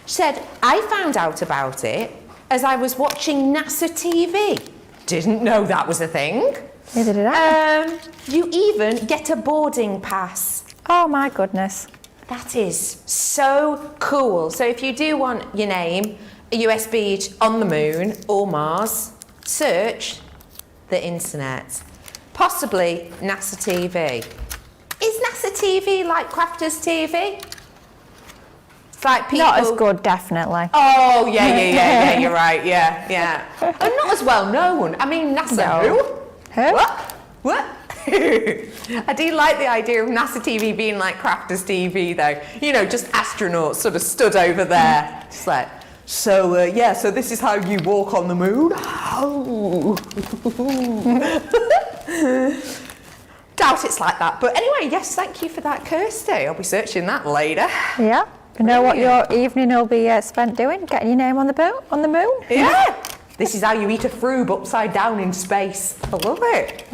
She said, I found out about it as I was watching NASA TV. Didn't know that was a thing. Neither did I. You even get a boarding pass. Oh my goodness. That is so cool. So if you do want your name, a USB on the moon or Mars, search the internet. Possibly NASA TV. Is NASA TV like Crafters TV? It's like people... Not as good, definitely. Oh, yeah, you're right, yeah. And not as well known. I mean, NASA No. who? What? I do like the idea of NASA TV being like Crafters TV though. You know, just astronauts sort of stood over there. Just like, so this is how you walk on the moon? Oh. Doubt it's like that. But anyway, yes, thank you for that, Kirsty. I'll be searching that later. Yeah. You know what your evening will be spent doing? Getting your name on the moon? Yeah. This is how you eat a froob upside down in space. I love it.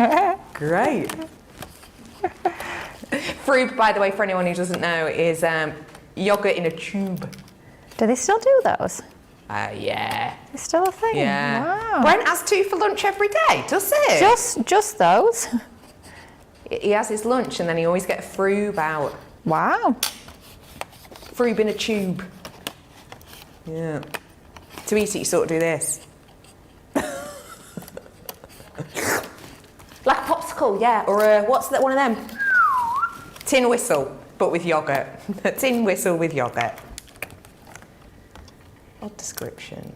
Great. Froob, by the way, for anyone who doesn't know, is yogurt in a tube. Do they still do those? Yeah. It's still a thing? Yeah. Wow. Brent has 2 for lunch every day, does it? Just those? He has his lunch and then he always gets froob out. Wow. Froob in a tube. Yeah. To eat it, you sort of do this. Like a popsicle, yeah, or what's that? One of them? Tin whistle, but with yogurt. A tin whistle with yogurt. Odd description.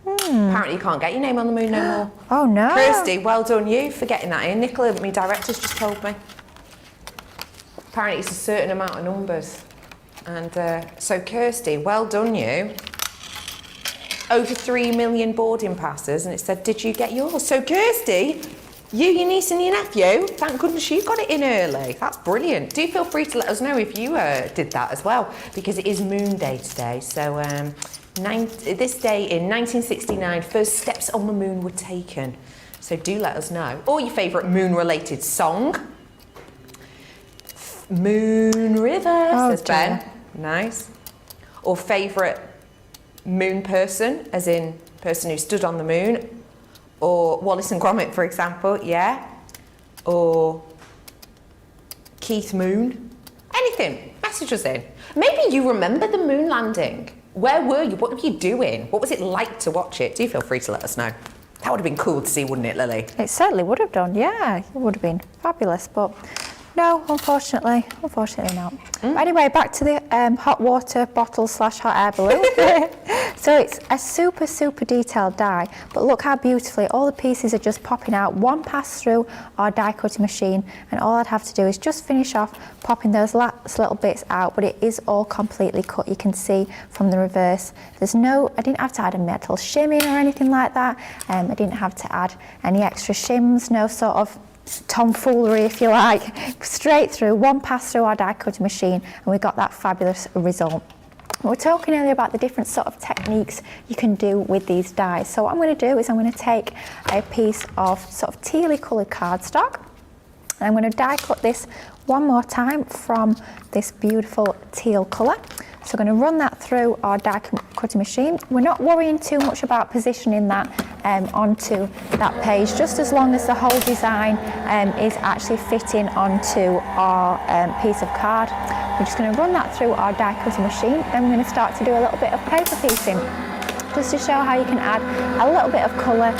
Apparently you can't get your name on the moon no more. Oh no. Kirsty, well done you for getting that in. Nicola, my director's just told me. Apparently it's a certain amount of numbers. And so Kirsty, well done you. Over 3 million boarding passes, and it said, did you get yours? So Kirsty, you, your niece and your nephew, thank goodness you got it in early. That's brilliant. Do feel free to let us know if you did that as well, because it is Moon Day today. So this day in 1969, first steps on the moon were taken. So do let us know. Or your favourite moon-related song. Moon River, says Ben. Nice. Or favourite moon person, as in person who stood on the moon. Or Wallace and Gromit, for example, yeah. Or Keith Moon. Anything, message us in. Maybe you remember the moon landing. Where were you? What were you doing? What was it like to watch it? Do feel free to let us know. That would have been cool to see, wouldn't it, Lily? It certainly would have done, yeah. It would have been fabulous, but no, unfortunately not. But anyway, back to the hot water bottle / hot air balloon. So it's a super, super detailed die, but look how beautifully all the pieces are just popping out. One pass through our die cutting machine, and all I'd have to do is just finish off popping those last little bits out, but it is all completely cut. You can see from the reverse. I didn't have to add a metal shimming or anything like that. I didn't have to add any extra shims, no sort of tomfoolery, if you like. Straight through, one pass through our die cutting machine, and we got that fabulous result. We were talking earlier about the different sort of techniques you can do with these dies. So what I'm going to do is I'm going to take a piece of sort of tealy coloured cardstock, and I'm going to die cut this one more time from this beautiful teal colour. So we're going to run that through our die cutting machine. We're not worrying too much about positioning that onto that page, just as long as the whole design is actually fitting onto our piece of card. We're just going to run that through our die cutting machine. Then we're going to start to do a little bit of paper piecing, just to show how you can add a little bit of colour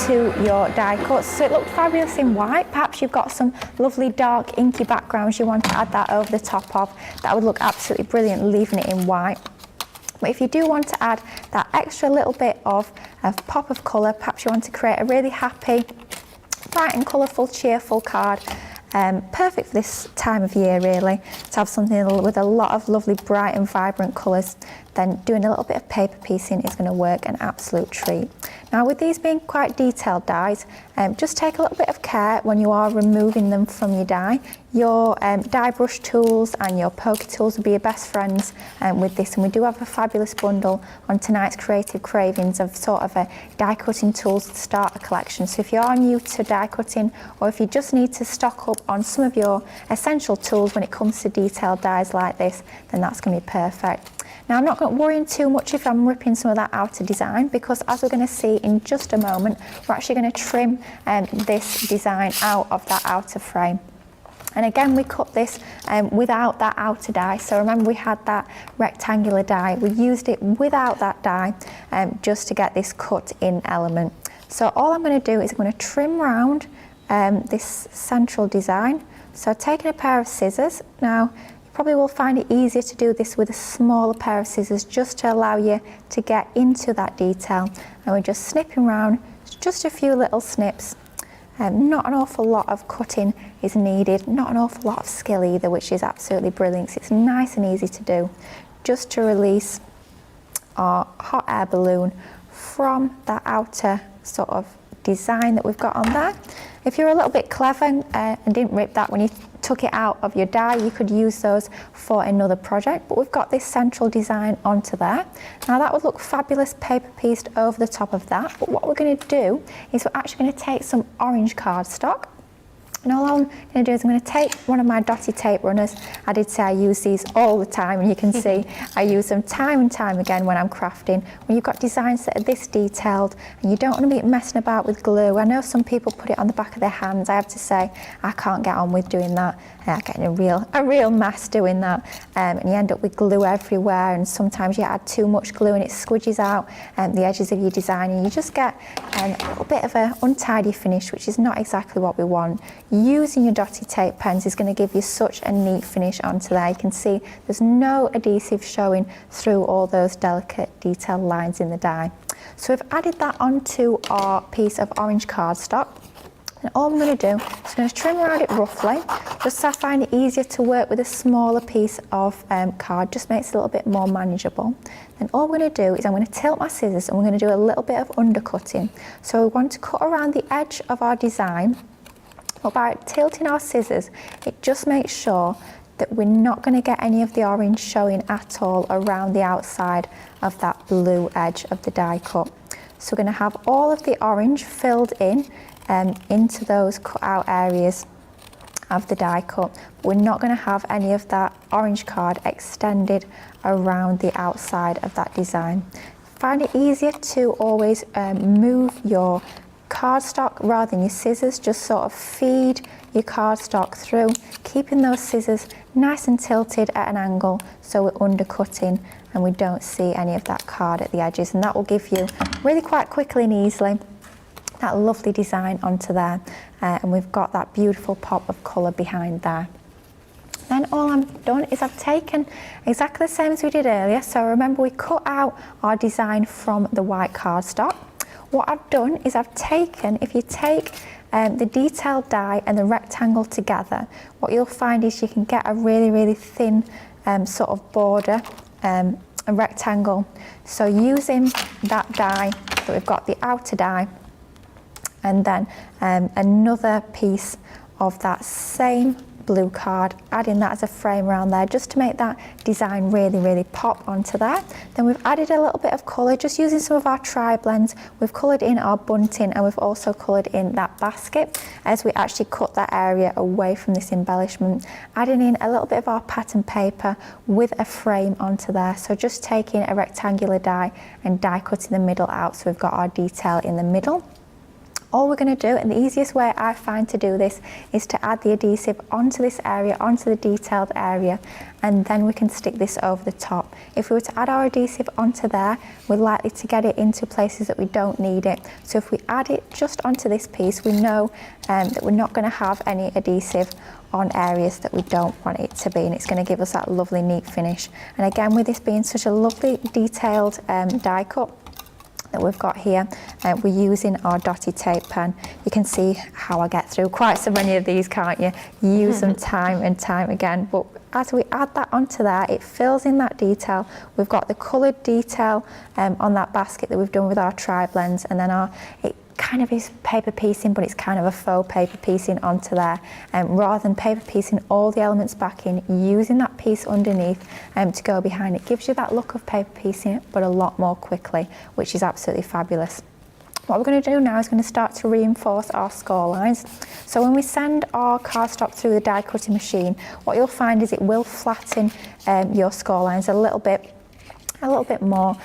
to your die cuts. So it looked fabulous in white. Perhaps you've got some lovely dark inky backgrounds you want to add that over the top of. That would look absolutely brilliant leaving it in white. But if you do want to add that extra little bit of a pop of colour, perhaps you want to create a really happy, bright and colourful, cheerful card. Perfect for this time of year really, to have something with a lot of lovely bright and vibrant colours, then doing a little bit of paper piecing is going to work an absolute treat. Now with these being quite detailed dies, just take a little bit of care when you are removing them from your die. Your die brush tools and your pokey tools will be your best friends with this, and we do have a fabulous bundle on tonight's Creative Cravings of sort of a die cutting tools to start a collection. So if you are new to die cutting, or if you just need to stock up on some of your essential tools when it comes to detailed dies like this, then that's going to be perfect. Now I'm not worrying too much if I'm ripping some of that outer design, because as we're going to see in just a moment, we're actually going to trim this design out of that outer frame. And again, we cut this without that outer die. So remember, we had that rectangular die. We used it without that die just to get this cut in element. So all I'm going to do is I'm going to trim round this central design. So taking a pair of scissors. Now, probably will find it easier to do this with a smaller pair of scissors, just to allow you to get into that detail. And we're just snipping around, just a few little snips. Not an awful lot of cutting is needed, not an awful lot of skill either, which is absolutely brilliant. So it's nice and easy to do, just to release our hot air balloon from that outer sort of design that we've got on there. If you're a little bit clever and didn't rip that when you took it out of your die, you could use those for another project, but we've got this central design onto there. Now that would look fabulous paper pieced over the top of that, but what we're going to do is we're actually going to take some orange cardstock, and all I'm going to do is I'm going to take one of my dotty tape runners. I did say I use these all the time, and you can see I use them time and time again when I'm crafting. When you've got designs that are this detailed and you don't want to be messing about with glue. I know some people put it on the back of their hands. I have to say I can't get on with doing that. I get in a real mess doing that, and you end up with glue everywhere, and sometimes you add too much glue and it squidges out the edges of your design, and you just get a little bit of an untidy finish, which is not exactly what we want. using your dotty tape pens is going to give you such a neat finish onto there. You can see there's no adhesive showing through all those delicate detailed lines in the die. So we've added that onto our piece of orange cardstock. And all I'm going to do is going to trim around it roughly, just so I find it easier to work with a smaller piece of card, just makes it a little bit more manageable. Then all we're going to do is I'm going to tilt my scissors and we're going to do a little bit of undercutting. So we want to cut around the edge of our design, but by tilting our scissors, it just makes sure that we're not going to get any of the orange showing at all around the outside of that blue edge of the die cut. So we're going to have all of the orange filled in into those cut out areas of the die cut. We're not going to have any of that orange card extended around the outside of that design. Find it easier to always move your cardstock rather than your scissors. Just sort of feed your cardstock through, keeping those scissors nice and tilted at an angle so we're undercutting and we don't see any of that card at the edges, and that will give you really quite quickly and easily that lovely design onto there, and we've got that beautiful pop of colour behind there. Then all I've done is I've taken exactly the same as we did earlier. So remember, we cut out our design from the white cardstock. What I've done is I've taken, if you take the detailed die and the rectangle together, what you'll find is you can get a really thin sort of border, a rectangle. So using that die, that we've got the outer die, and then another piece of that same blue card, adding that as a frame around there just to make that design really pop onto there. Then we've added a little bit of colour, just using some of our tri-blends. We've coloured in our bunting and we've also coloured in that basket as we actually cut that area away from this embellishment, adding in a little bit of our pattern paper with a frame onto there. So just taking a rectangular die and die cutting the middle out so we've got our detail in the middle. All we're going to do, and the easiest way I find to do this, is to add the adhesive onto this area, onto the detailed area, and then we can stick this over the top. If we were to add our adhesive onto there, we're likely to get it into places that we don't need it. So if we add it just onto this piece, we know that we're not going to have any adhesive on areas that we don't want it to be, and it's going to give us that lovely neat finish. And again, with this being such a lovely detailed die cut that we've got here, we're using our dotty tape pen. You can see how I get through quite so many of these, can't you? Use them time and time again, but as we add that onto there, it fills in that detail. We've got the coloured detail on that basket that we've done with our tri-blends, and then it kind of is paper piecing, but it's kind of a faux paper piecing onto there, rather than paper piecing all the elements back in, using that piece underneath to go behind. It gives you that look of paper piecing, but a lot more quickly, which is absolutely fabulous. What we're going to do now is going to start to reinforce our score lines. So when we send our cardstock through the die cutting machine, what you'll find is it will flatten your score lines a little bit more.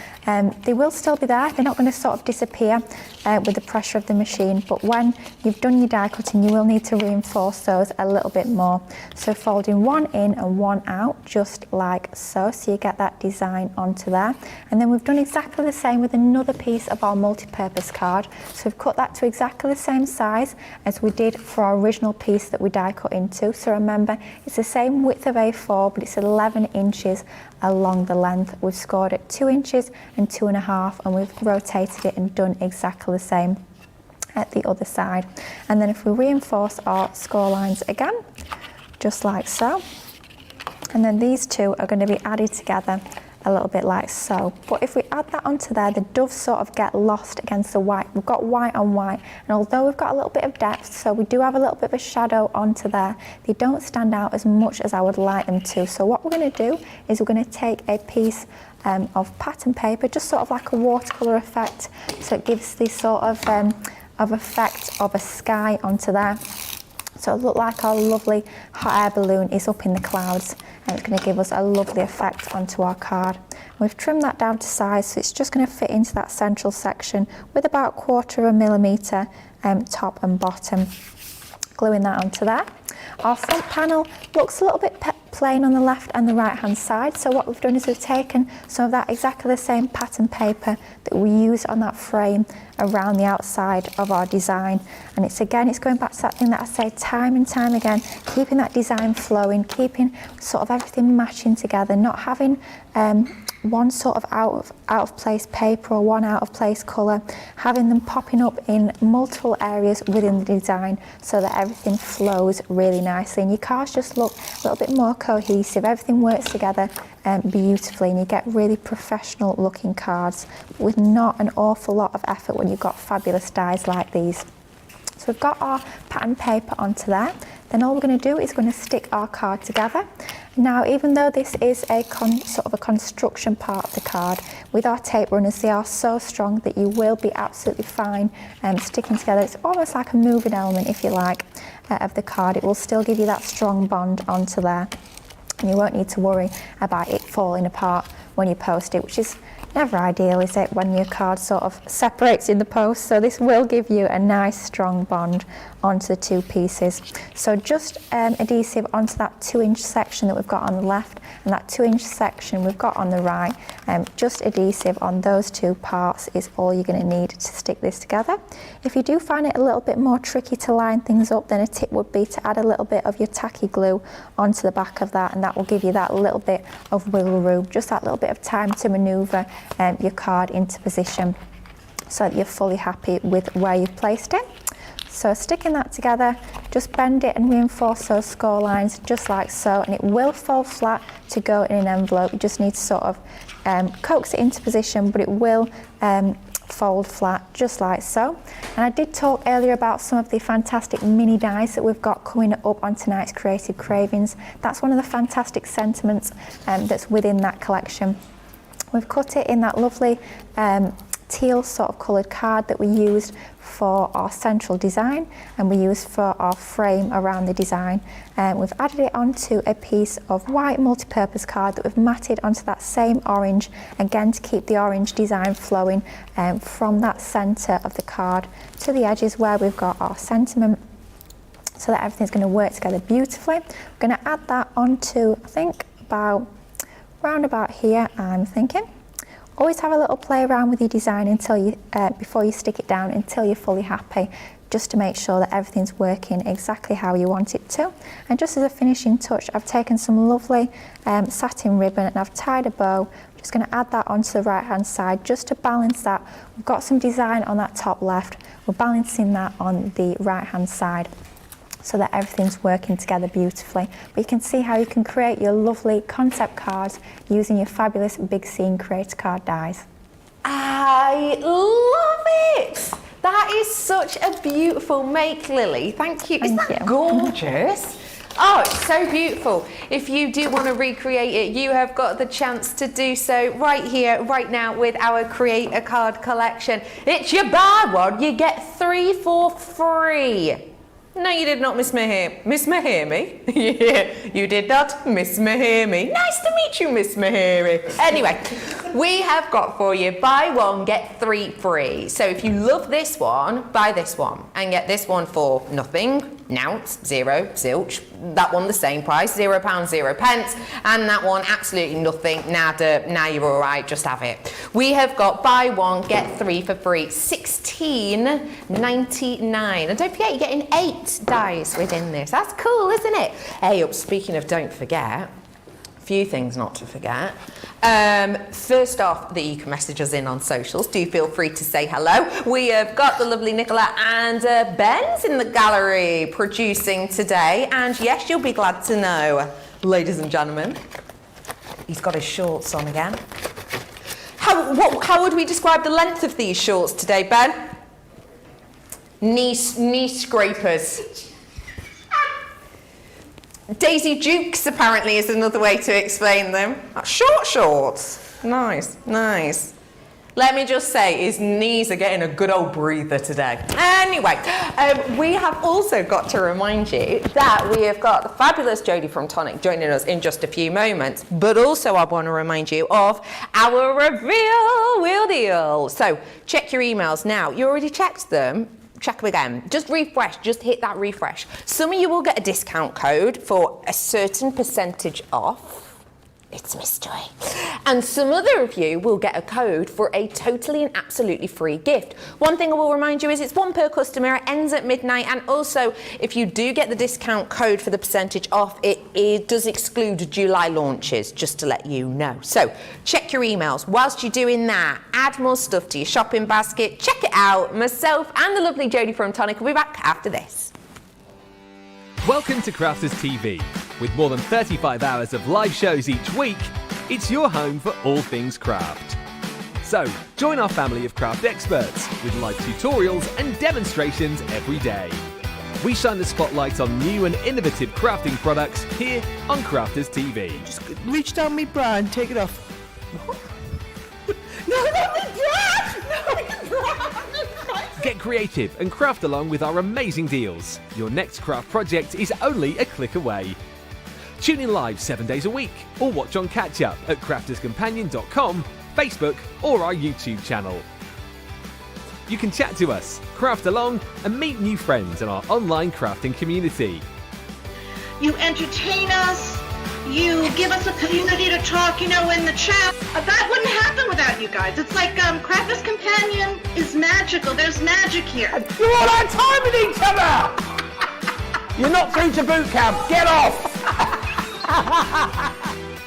They will still be there, they're not going to sort of disappear with the pressure of the machine, but when you've done your die cutting, you will need to reinforce those a little bit more. So folding one in and one out, just like so you get that design onto there. And then we've done exactly the same with another piece of our multi-purpose card. So we've cut that to exactly the same size as we did for our original piece that we die cut into. So remember, it's the same width of A4, but it's 11 inches along the length. We've scored at 2 inches and 2.5, and we've rotated it and done exactly the same at the other side. And then if we reinforce our score lines again, just like so, and then these two are going to be added together a little bit like so. But if we add that onto there, the doves sort of get lost against the white. We've got white on white, and although we've got a little bit of depth, so we do have a little bit of a shadow onto there, they don't stand out as much as I would like them to. So what we're going to do is we're going to take a piece of pattern paper, just sort of like a watercolour effect, so it gives this sort of effect of a sky onto there. So it'll look like our lovely hot air balloon is up in the clouds, and it's going to give us a lovely effect onto our card. We've trimmed that down to size, so it's just going to fit into that central section with about 1/4 millimetre top and bottom. Gluing that onto there. Our front panel looks a little bit plain on the left and the right hand side. So what we've done is we've taken some of that exactly the same pattern paper that we used on that frame around the outside of our design. And it's going back to that thing that I say time and time again, keeping that design flowing, keeping sort of everything matching together, not having one sort of out of place paper or one out of place colour, having them popping up in multiple areas within the design so that everything flows really nicely and your cards just look a little bit more cohesive. Everything works together beautifully and you get really professional looking cards with not an awful lot of effort when you've got fabulous dies like these. So we've got our pattern paper onto there. Then all we're going to do is going to stick our card together. Now, even though this is a sort of a construction part of the card, with our tape runners, they are so strong that you will be absolutely fine sticking together. It's almost like a moving element, if you like, of the card. It will still give you that strong bond onto there. And you won't need to worry about it falling apart when you post it, which is never ideal, is it, when your card sort of separates in the post. So this will give you a nice strong bond onto the two pieces. So just adhesive onto that 2-inch section that we've got on the left and that 2-inch section we've got on the right. Just adhesive on those two parts is all you're going to need to stick this together. If you do find it a little bit more tricky to line things up, then a tip would be to add a little bit of your tacky glue onto the back of that, and that will give you that little bit of wiggle room, just that little bit of time to manoeuvre your card into position so that you're fully happy with where you've placed it. So sticking that together, just bend it and reinforce those score lines just like so, and it will fall flat to go in an envelope. You just need to sort of coax it into position, but it will fold flat just like so. And I did talk earlier about some of the fantastic mini dies that we've got coming up on tonight's Creative Cravings. That's one of the fantastic sentiments that's within that collection. We've cut it in that lovely teal sort of coloured card that we used for our central design and we used for our frame around the design. We've added it onto a piece of white multi-purpose card that we've matted onto that same orange, again to keep the orange design flowing from that centre of the card to the edges where we've got our sentiment, so that everything's going to work together beautifully. We're going to add that onto, I think, round about here, I'm thinking. Always have a little play around with your design until you, before you stick it down, until you're fully happy, just to make sure that everything's working exactly how you want it to. And just as a finishing touch, I've taken some lovely satin ribbon and I've tied a bow. I'm just going to add that onto the right hand side just to balance that. We've got some design on that top left, we're balancing that on the right hand side, so that everything's working together beautifully. But you can see how you can create your lovely concept cards using your fabulous Big Scene Creator Card dies. I love it! That is such a beautiful make, Lily. Thank you. Isn't that gorgeous? Oh, it's so beautiful. If you do want to recreate it, you have got the chance to do so right here, right now with our Create a Card collection. It's your buy one, you get 3 for free. No, you did not mishear me. Yeah, you did not mishear me. Nice to meet you, Miss Mahiri. Anyway, we have got for you buy one, get 3 free. So if you love this one, buy this one and get this one for nothing, nouts, zero, zilch. That one the same price, £0, 0 pence, and that one absolutely nothing, nada, now you're all right, just have it. We have got buy one, get 3 for free, £16.99. And don't forget, you're getting 8 dies within this. That's cool, isn't it? Hey, speaking of don't forget, a few things not to forget. First off, that you can message us in on socials. Do feel free to say hello. We have got the lovely Nicola and Ben's in the gallery producing today. And yes, you'll be glad to know, ladies and gentlemen, he's got his shorts on again. How would we describe the length of these shorts today, Ben? Knee scrapers. Daisy Dukes apparently is another way to explain them. Short shorts. Nice, nice. Let me just say, his knees are getting a good old breather today. Anyway, we have also got to remind you that we have got the fabulous Jodie from Tonic joining us in just a few moments. But also I want to remind you of our reveal wheel deal. So check your emails now. You already checked them. check them again. Just refresh, just hit that refresh. Some of you will get a discount code for a certain percentage off. It's a mystery. And some other of you will get a code for a totally and absolutely free gift. One thing I will remind you is it's one per customer, it ends at midnight, and also if you do get the discount code for the percentage off, it does exclude July launches, just to let you know. So check your emails. Whilst you're doing that, add more stuff to your shopping basket, check it out. Myself and the lovely Jodie from Tonic will be back after this. Welcome to Crafters TV. With more than 35 hours of live shows each week, it's your home for all things craft. So, join our family of craft experts with live tutorials and demonstrations every day. We shine the spotlight on new and innovative crafting products here on Crafters TV. Just reach down my bra and take it off. No, not my bra! No, my bra! Get creative and craft along with our amazing deals. Your next craft project is only a click away. Tune in live 7 days a week or watch on catch up at crafterscompanion.com, Facebook or our YouTube channel. You can chat to us, craft along and meet new friends in our online crafting community. You entertain us, you give us a community to talk, in the chat. That wouldn't happen without you guys. It's like Crafters Companion is magical. There's magic here. You all had time with each other! You're not through to boot camp. Get off!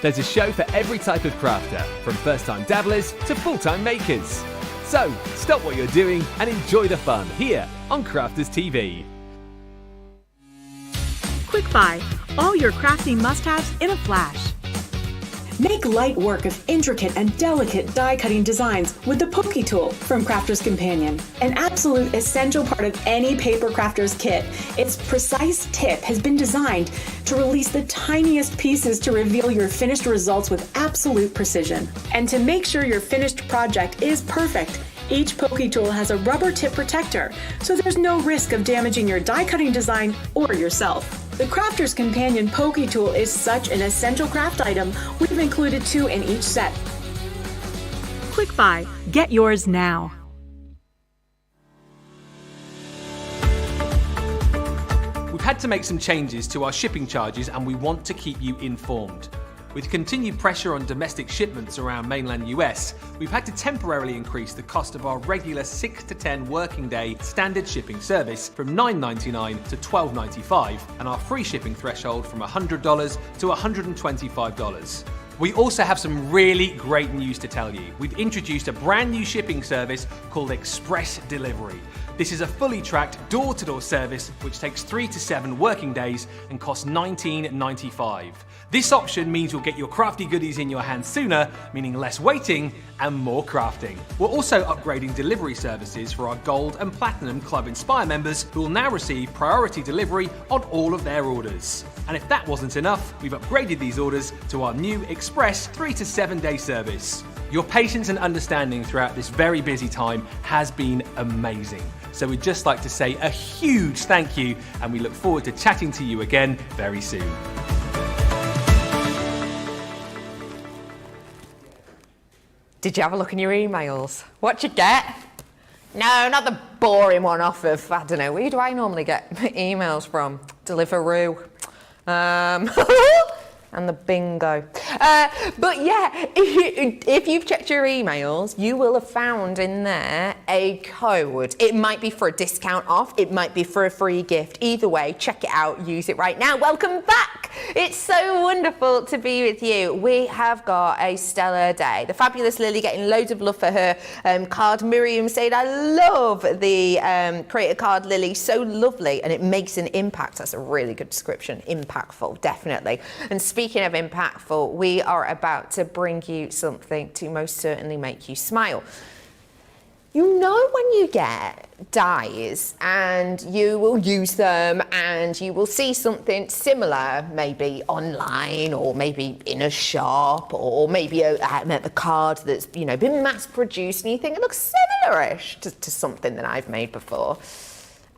There's a show for every type of crafter, from first-time dabblers to full-time makers. So, stop what you're doing and enjoy the fun here on Crafters TV. Quick Buy, all your crafting must-haves in a flash. Make light work of intricate and delicate die-cutting designs with the Pokey Tool from Crafter's Companion. An absolute essential part of any paper crafter's kit, its precise tip has been designed to release the tiniest pieces to reveal your finished results with absolute precision. And to make sure your finished project is perfect, each Pokey Tool has a rubber tip protector, so there's no risk of damaging your die-cutting design or yourself. The Crafter's Companion Pokey Tool is such an essential craft item, we've included 2 in each set. Quick Buy, get yours now. We've had to make some changes to our shipping charges and we want to keep you informed. With continued pressure on domestic shipments around mainland US, we've had to temporarily increase the cost of our regular 6 to 10 working day standard shipping service from $9.99 to $12.95 and our free shipping threshold from $100 to $125. We also have some really great news to tell you. We've introduced a brand new shipping service called Express Delivery. This is a fully tracked door-to-door service which takes 3 to 7 working days and costs $19.95. This option means you'll get your crafty goodies in your hands sooner, meaning less waiting and more crafting. We're also upgrading delivery services for our Gold and Platinum Club Inspire members who will now receive priority delivery on all of their orders. And if that wasn't enough, we've upgraded these orders to our new Express 3 to 7 day service. Your patience and understanding throughout this very busy time has been amazing. So we'd just like to say a huge thank you and we look forward to chatting to you again very soon. Did you have a look in your emails? What'd you get? No, not the boring one off of, I don't know, where do I normally get emails from? Deliveroo. And the bingo. But yeah, if you've checked your emails, you will have found in there a code. It might be for a discount off, it might be for a free gift. Either way, check it out, use it right now. Welcome back. It's so wonderful to be with you. We have got a stellar day. The fabulous Lily getting loads of love for her card. Miriam said, I love the create a card, Lily, so lovely. And it makes an impact. That's a really good description. Impactful, definitely. And speaking of impactful, we are about to bring you something to most certainly make you smile. You know when you get dies and you will use them and you will see something similar, maybe online or maybe in a shop or maybe a card that's been mass produced and you think it looks similar-ish to something that I've made before.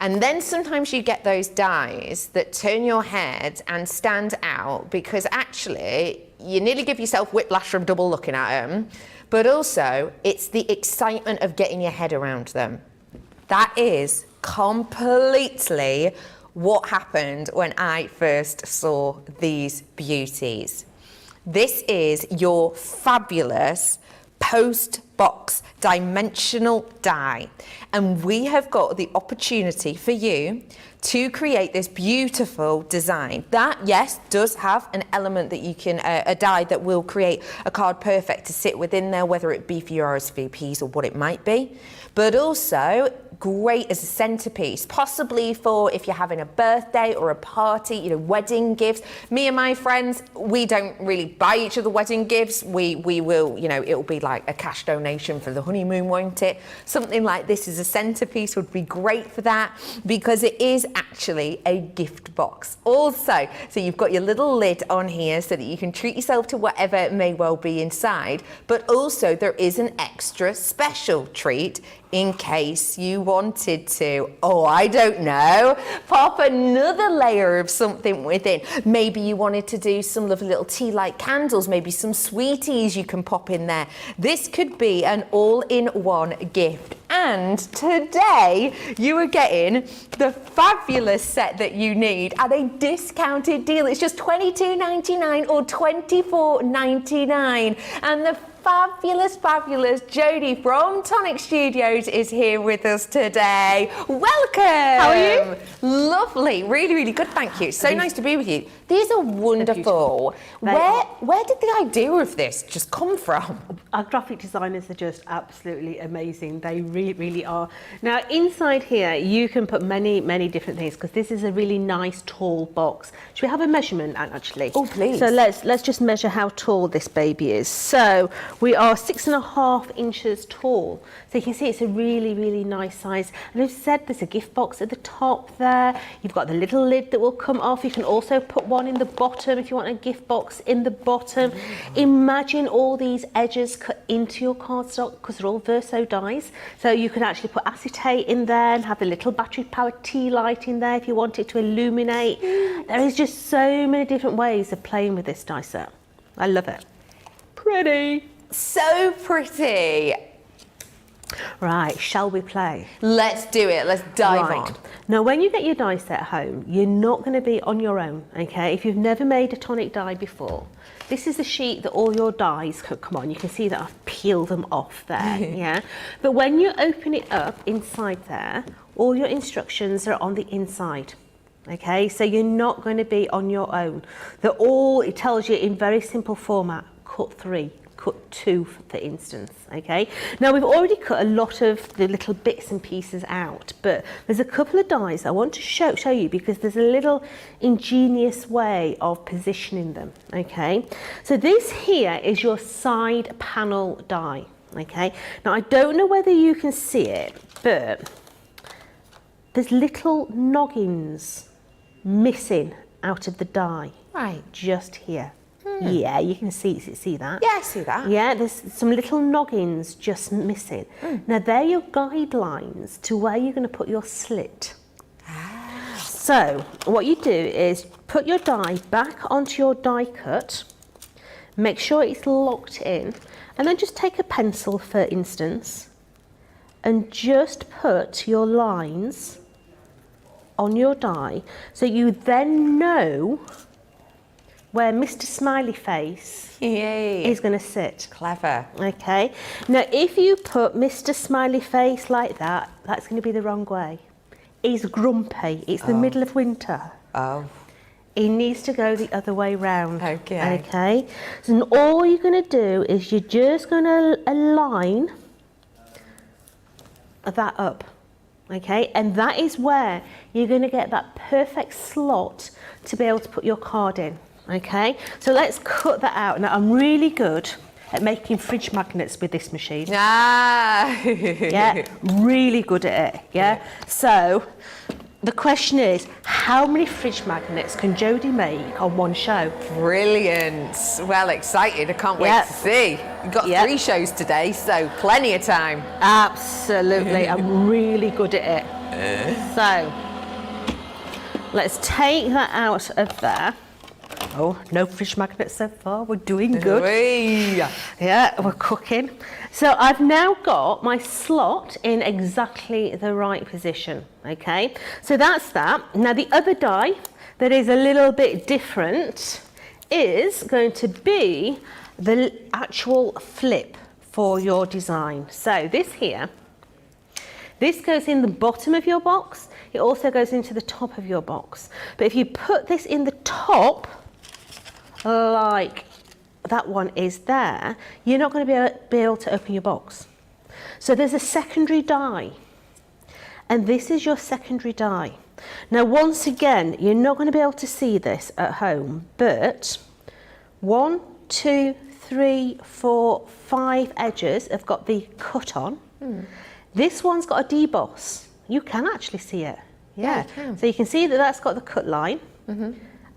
And then sometimes you get those dies that turn your head and stand out because actually you nearly give yourself whiplash from double looking at them, but also it's the excitement of getting your head around them. That is completely what happened when I first saw these beauties. This is your fabulous post-box dimensional die, and we have got the opportunity for you to create this beautiful design that, yes, does have an element that you can, a die that will create a card perfect to sit within there, whether it be for your RSVPs or what it might be, but also great as a centerpiece, possibly for if you're having a birthday or a party, you know, wedding gifts. Me and my friends, we don't really buy each other wedding gifts. We will, you know, it'll be like a cash donation for the honeymoon, won't it? Something like this as a centerpiece would be great for that, because it is actually a gift box also. So you've got your little lid on here so that you can treat yourself to whatever may well be inside, but also there is an extra special treat in case you wanted to, oh, I don't know, pop another layer of something within. Maybe you wanted to do some lovely little tea light candles, maybe some sweeties you can pop in there. This could be an all-in-one gift. And today you are getting the fabulous set that you need at a discounted deal. It's just $22.99 or $24.99. And the fabulous Jodie from Tonic Studios is here with us today. Welcome. How are you? Lovely, really good, thank you. So nice to be with you. These are wonderful. Where did the idea of this just come from? Our graphic designers are just absolutely amazing. They really are. Now inside here you can put many different things, because this is a really nice tall box. Should we have a measurement actually? Oh please. So let's just measure how tall this baby is. So we are 6.5 inches tall. So you can see it's a really nice size. And as I said, there's a gift box at the top there. You've got the little lid that will come off. You can also put one in the bottom if you want a gift box in the bottom. Imagine all these edges cut into your cardstock, because they're all Verso dies. So you could actually put acetate in there and have a little battery powered tea light in there if you want it to illuminate. There is just so many different ways of playing with this die set. I love it. Pretty. So pretty. Right, shall we play? Let's do it. Let's dive on. Now, when you get your die set home, you're not going to be on your own, okay? If you've never made a tonic die before, this is the sheet that all your dies could come on. You can see that I've peeled them off there, yeah? But when you open it up inside there, all your instructions are on the inside. Okay, so you're not going to be on your own. It tells you in very simple format, cut 3. Cut 2 for instance, okay? Now we've already cut a lot of the little bits and pieces out, but there's a couple of dies I want to show you, because there's a little ingenious way of positioning them, okay? So this here is your side panel die, okay? Now I don't know whether you can see it, but there's little noggins missing out of the die, right, just here. Yeah, you can see that. Yeah, I see that. Yeah, there's some little noggins just missing. Now, they're your guidelines to where you're going to put your slit. So, what you do is put your die back onto your die cut, make sure it's locked in, and then just take a pencil, for instance, and just put your lines on your die, so you then know where Mr. Smiley Face is going to sit. Clever. Okay. Now, if you put Mr. Smiley Face like that, that's going to be the wrong way. He's grumpy. It's the middle of winter. Oh. He needs to go the other way round. Okay. Okay. So all you're going to do is you're just going to align that up. Okay. And that is where you're going to get that perfect slot to be able to put your card in. Okay, so let's cut that out. Now, I'm really good at making fridge magnets with this machine. Yeah, really good at it, yeah? So, the question is, how many fridge magnets can Jodie make on one show? Brilliant. Well, excited. I can't wait to see. You've got 3 shows today, so plenty of time. Absolutely. I'm really good at it. So, let's take that out of there. Oh, no fridge magnets so far. We're doing good. Whee! Yeah, we're cooking. So I've now got my slot in exactly the right position. Okay, so that's that. Now the other die that is a little bit different is going to be the actual flip for your design. So this here, this goes in the bottom of your box. It also goes into the top of your box. But if you put this in the top, like that one is there, you're not going to be able to open your box. So there's a secondary die. And this is your secondary die. Now, once again, you're not going to be able to see this at home, but 1, 2, 3, 4, 5 edges have got the cut on. This one's got a deboss. You can actually see it. Yeah. You can. So you can see that that's got the cut line.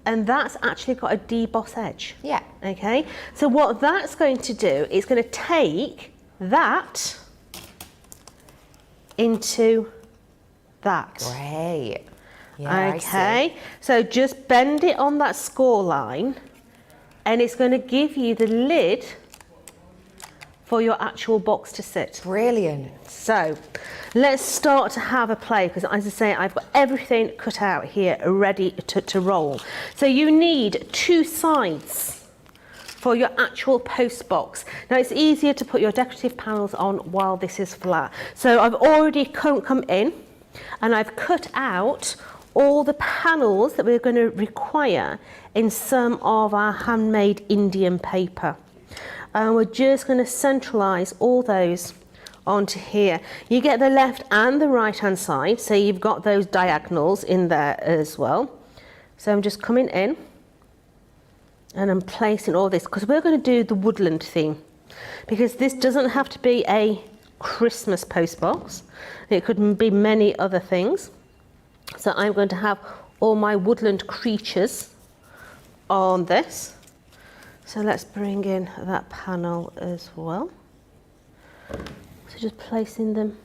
And that's actually got a deboss edge. Yeah. Okay. So what that's going to do is going to take that into that. Great. Yeah, Okay, so just bend it on that score line and it's going to give you the lid for your actual box to sit. Brilliant. So let's start to have a play, because as I say, I've got everything cut out here ready to roll. So you need 2 sides for your actual post box. Now it's easier to put your decorative panels on while this is flat. So I've already come in and I've cut out all the panels that we're going to require in some of our handmade Indian paper. And we're just going to centralise all those onto here. You get the left and the right hand side, so you've got those diagonals in there as well. So I'm just coming in and I'm placing all this, because we're going to do the woodland theme, because this doesn't have to be a Christmas post box. It could be many other things. So I'm going to have all my woodland creatures on this. So let's bring in that panel as well. So just placing them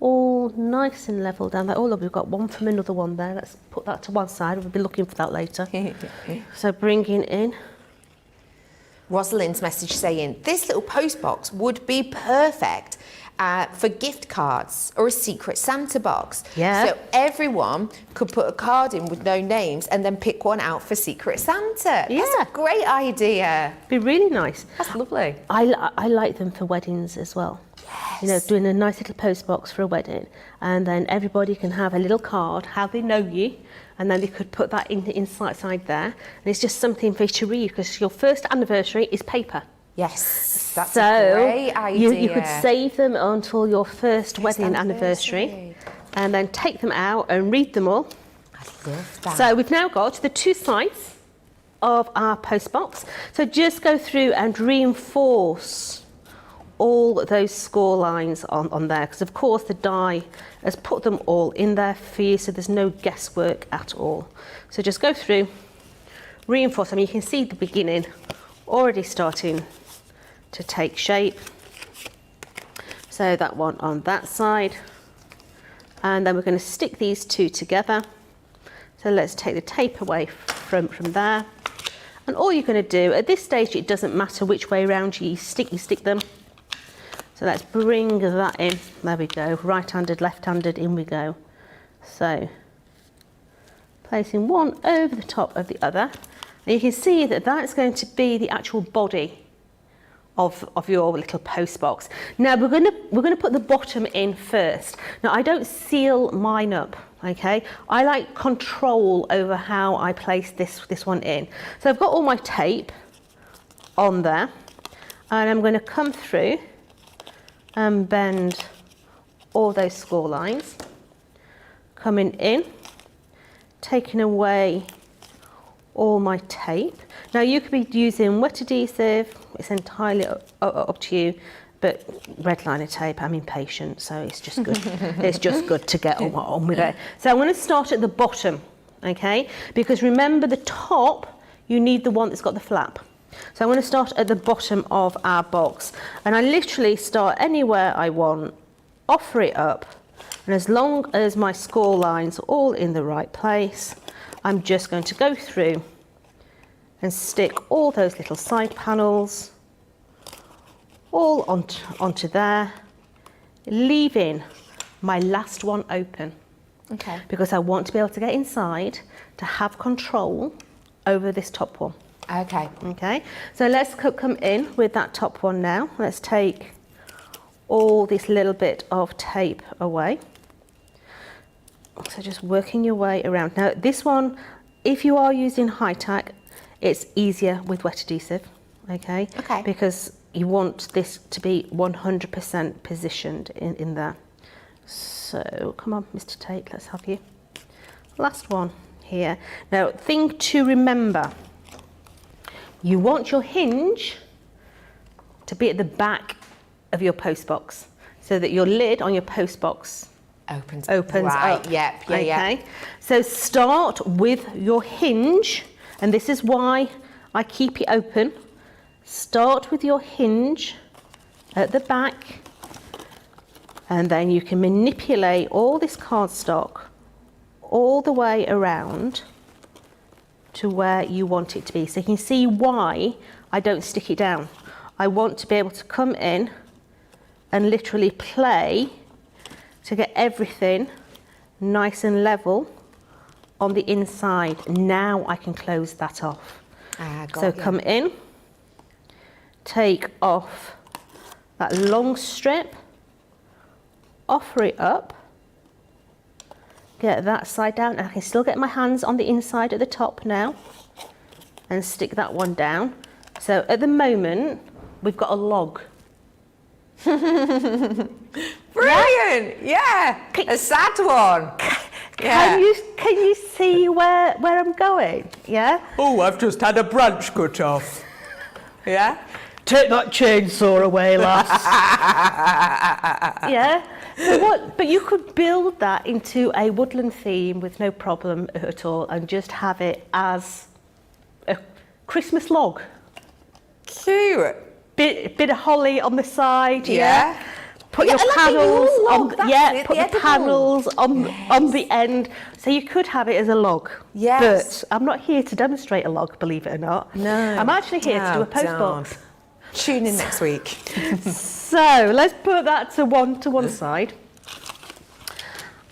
all nice and level down there. Oh look, we've got one from another one there. Let's put that to one side. We'll be looking for that later. So bringing in. Rosalind's message saying, this little post box would be perfect for gift cards or a secret Santa box. Yeah. So everyone could put a card in with no names and then pick one out for Secret Santa. Yeah. That's a great idea. Be really nice. That's lovely. I like them for weddings as well. Yes. You know, doing a nice little post box for a wedding, and then everybody can have a little card, how they know you, and then they could put that inside there, and it's just something for you to read, because your first anniversary is paper. Yes, that's So a great idea. you could save them until your first wedding anniversary, and then take them out and read them all. I love that. So we've now got the 2 sides of our post box. So just go through and reinforce all those score lines on there, because of course the die has put them all in there for you, so there's no guesswork at all. So just go through, reinforce. I mean, you can see the beginning already starting to take shape. So that one on that side, and then we're going to stick these 2 together. So let's take the tape away from there, and all you're going to do at this stage, it doesn't matter which way around you stick them. So let's bring that in. There we go. Right-handed, left-handed, in we go. So placing one over the top of the other. And you can see that that's going to be the actual body of your little post box. Now we're going to put the bottom in first. Now I don't seal mine up, okay? I like control over how I place this one in. So I've got all my tape on there, and I'm going to come through and bend all those score lines, coming in, taking away all my tape. Now you could be using wet adhesive, it's entirely up to you, but red liner tape, I'm impatient, so it's just good. It's just good to get on with it. So I'm going to start at the bottom, okay? Because remember, the top, you need the one that's got the flap. So I'm going to start at the bottom of our box, and I literally start anywhere I want, offer it up, and as long as my score lines are all in the right place, I'm just going to go through and stick all those little side panels all onto there, leaving my last one open. Okay. Because I want to be able to get inside to have control over this top one. Okay. Okay, so let's come in with that top one now. Let's take all this little bit of tape away. So just working your way around. Now this one, if you are using high tack, it's easier with wet adhesive, okay? Okay. Because you want this to be 100% positioned in there. So come on, Mr. Tape, let's have you. Last one here. Now, thing to remember, you want your hinge to be at the back of your post box so that your lid on your post box opens right, up. Yep, yeah, okay? yeah. So start with your hinge, and this is why I keep it open. Start with your hinge at the back, and then you can manipulate all this cardstock all the way around to where you want it to be. So you can see why I don't stick it down. I want to be able to come in and literally play to get everything nice and level on the inside. Now I can close that off. So come in, take off that long strip, offer it up, get that side down, and I can still get my hands on the inside at the top now and stick that one down. So at the moment, we've got a log. Brilliant! Yeah, a sad one. Yeah. Can you see where I'm going? Yeah. Oh, I've just had a branch cut off. Yeah. Take that chainsaw away, lass. Yeah. So but you could build that into a woodland theme with no problem at all, and just have it as a Christmas log. Cute. Bit of holly on the side. Yeah. Put Yeah, your like a panels Yule log, on. that's Yeah. it, Put the the panels on the end. So you could have it as a log. Yes. But I'm not here to demonstrate a log, believe it or not. No. I'm actually here to do a post don't. box. Tune in next week. So let's put that to one side.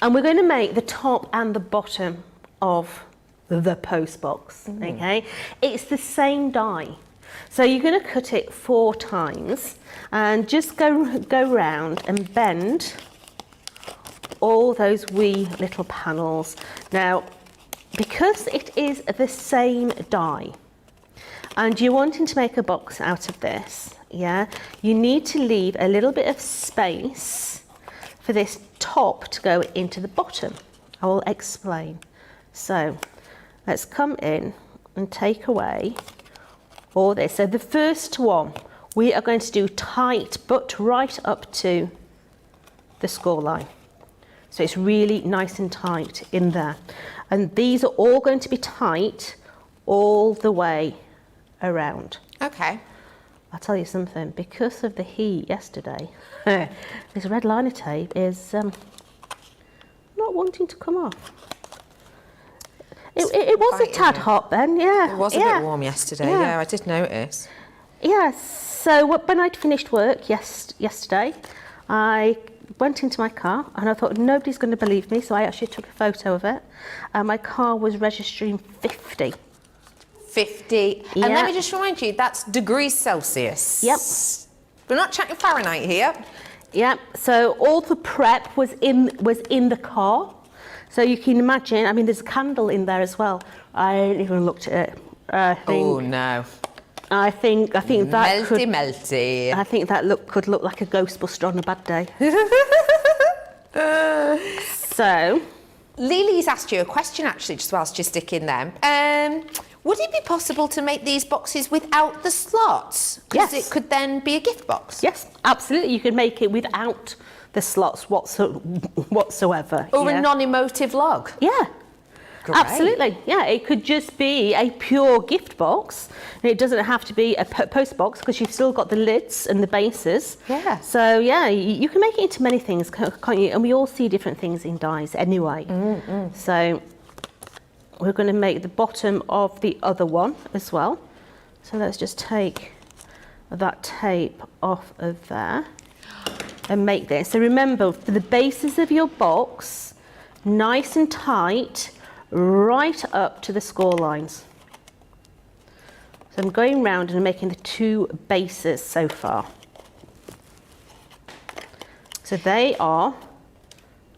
And we're going to make the top and the bottom of the post box, okay? It's the same die. So you're going to cut it 4 times and just go round and bend all those wee little panels. Now, because it is the same die, and you're wanting to make a box out of this, yeah, you need to leave a little bit of space for this top to go into the bottom. I will explain. So let's come in and take away all this. So the first one, we are going to do tight, but right up to the score line. So it's really nice and tight in there. And these are all going to be tight all the way around. Okay. I'll tell you something, because of the heat yesterday, this red liner tape is not wanting to come off. It was a tad hot then, yeah. It was a bit warm yesterday, yeah, I did notice. Yeah, so when I'd finished work yesterday, I went into my car and I thought nobody's going to believe me, so I actually took a photo of it. My car was registering 50. 50. Yeah. And let me just remind you, that's degrees Celsius. Yep. We're not chatting Fahrenheit here. Yeah, so all the prep was in the car. So you can imagine, I mean, there's a candle in there as well. I haven't even looked at it. Oh no. I think that melty. I think that could look like a Ghostbuster on a bad day. So, Lily's asked you a question actually, just whilst you're sticking them. Would it be possible to make these boxes without the slots? Because Yes. it could then be a gift box. yes, absolutely, you can make it without the slots whatsoever. Or yeah. a non-emotive log. Yeah. Great. Absolutely, yeah. It could just be a pure gift box. It doesn't have to be a post box because you've still got the lids and the bases. Yeah. So yeah, you can make it into many things, can't you? And we all see different things in dies anyway. So we're going to make the bottom of the other one as well. So let's just take that tape off of there and make this. So remember, for the bases of your box, nice and tight, right up to the score lines. So I'm going round and making the 2 bases so far. So they are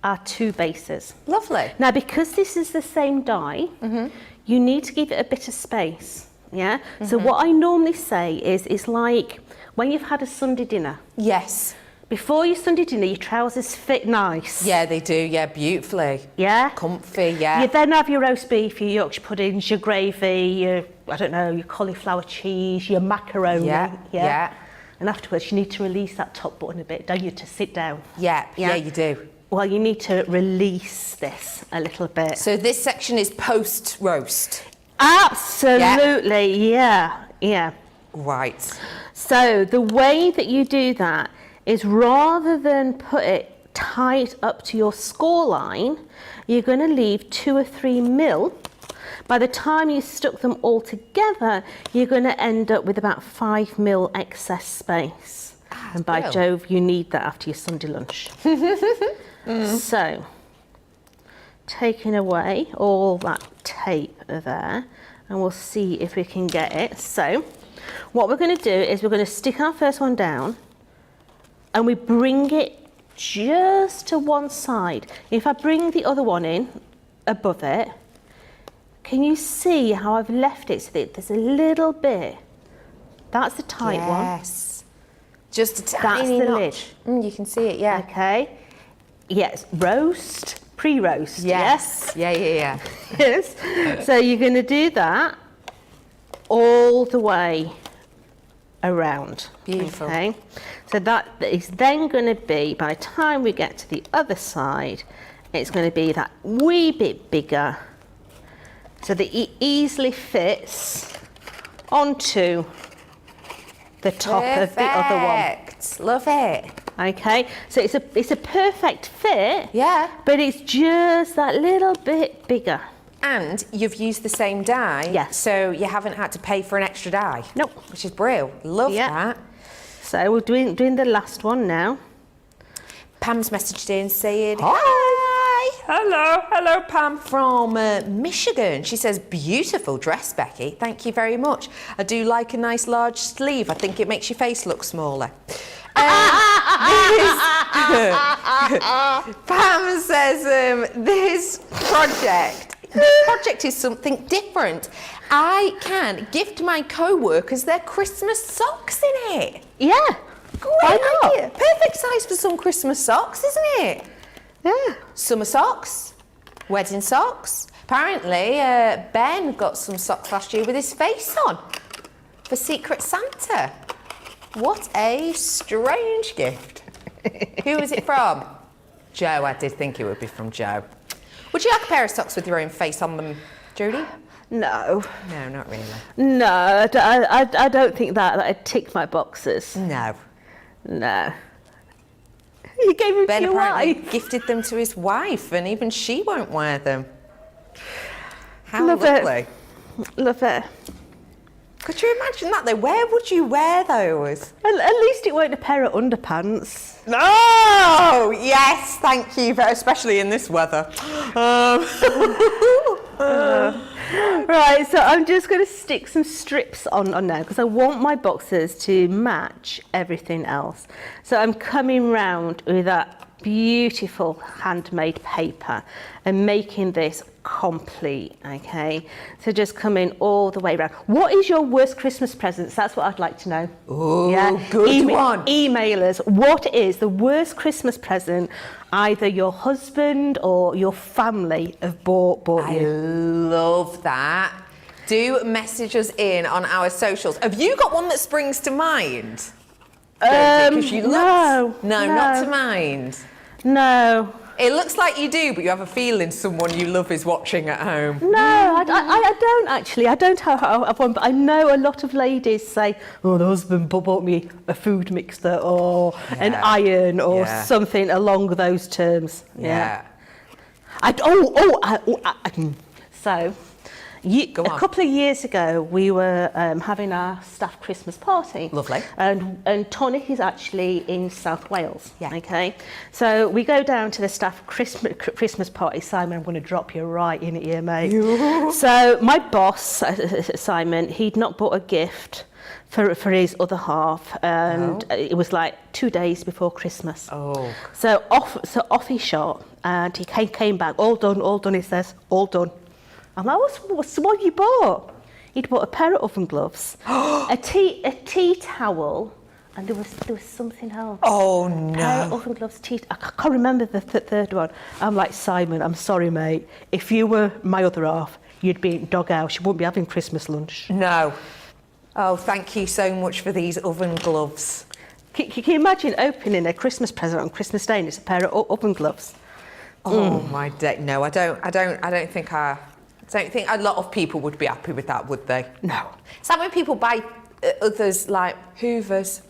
our 2 bases. Lovely. Now, because this is the same die, you need to give it a bit of space. Yeah. So what I normally say is, it's like when you've had a Sunday dinner. Yes. Before your Sunday dinner, your trousers fit nice. Yeah, they do. Yeah, beautifully. Yeah. Comfy, yeah. You then have your roast beef, your Yorkshire puddings, your gravy, your, I don't know, your cauliflower cheese, your macaroni. Yeah. And afterwards, you need to release that top button a bit, don't you, to sit down? Yeah, you do. Well, you need to release this a little bit. So this section is post-roast. Absolutely, yeah. Right. So the way that you do that is, rather than put it tight up to your score line, you're going to leave 2 or 3 mil. By the time you stuck them all together, you're going to end up with about 5 mil excess space. And by Jove, you need that after your Sunday lunch. So, taking away all that tape there, and we'll see if we can get it. So, what we're going to do is we're going to stick our first one down, and we bring it just to one side. If I bring the other one in above it, can you see how I've left it so that there's a little bit? That's the tight one. Yes. Just a tiny That's the notch. lid. You can see it, yeah. Okay. Yes, roast, pre-roast, Yes. Yeah. Yes. So you're going to do that all the way around. Beautiful. Okay. So that is then going to be, by the time we get to the other side, it's going to be that wee bit bigger, so that it easily fits onto the top of the other one. Love it. Okay, so it's a perfect fit. Yeah. But it's just that little bit bigger. And you've used the same die. Yes. So you haven't had to pay for an extra die. Nope. Which is brilliant. Love that. So we're doing the last one now. Pam's messaged in saying, Hi. Hello, Pam from Michigan. She says, beautiful dress, Becky. Thank you very much. I do like a nice large sleeve. I think it makes your face look smaller. Pam says, this project is something different. I can gift my co-workers their Christmas socks in it. Yeah. Great idea. Perfect size for some Christmas socks, isn't it? Yeah. Summer socks, wedding socks. Apparently, Ben got some socks last year with his face on for Secret Santa. What a strange gift. Who was it from? Joe. I did think it would be from Joe. Would you like a pair of socks with your own face on them, Jodie? No. No, not really. No, I don't think that'd tick my boxes. No. No. You gave them Ben to your apparently wife. gifted them to his wife, and even she won't wear them. How Love lovely. Love it. Could you imagine that though? Where would you wear those? At least it weren't a pair of underpants. Oh, yes, thank you, especially in this weather. Right, so I'm just going to stick some strips on now because I want my boxes to match everything else. So I'm coming round with that beautiful handmade paper and making this complete, okay? So just coming all the way around. What is your worst Christmas presents? That's what I'd like to know. Oh, good one. Email us. What is the worst Christmas present either your husband or your family have bought I you? love that. Do message us in on our socials. Have you got one that springs to mind? Because you no, not to mind. No. It looks like you do, but you have a feeling someone you love is watching at home. No, I don't actually. I don't have one, but I know a lot of ladies say, oh, the husband bought me a food mixer or an iron or something along those terms. Yeah. So, Go A on. couple of years ago, we were having our staff Christmas party. Lovely. And Tonic is actually in South Wales. Yeah. Okay. So we go down to the staff Christmas party. Simon, I'm going to drop you right in here, mate. So my boss, Simon, he'd not bought a gift for his other half, and it was like 2 days before Christmas. Oh. So off he shot, and he came back, all done, he says, all done. I'm like, what have you bought? He'd bought a pair of oven gloves, a tea towel, and there was something else. Oh, A pair of no. oven gloves, I can't remember the third one. I'm like, Simon, I'm sorry, mate. If you were my other half, you'd be in doghouse. You wouldn't be having Christmas lunch. No. Oh, thank you so much for these oven gloves. Can you imagine opening a Christmas present on Christmas Day and it's a pair of oven gloves? Oh my day. No, I don't think a lot of people would be happy with that, would they? No. Is that when people buy others like Hoovers?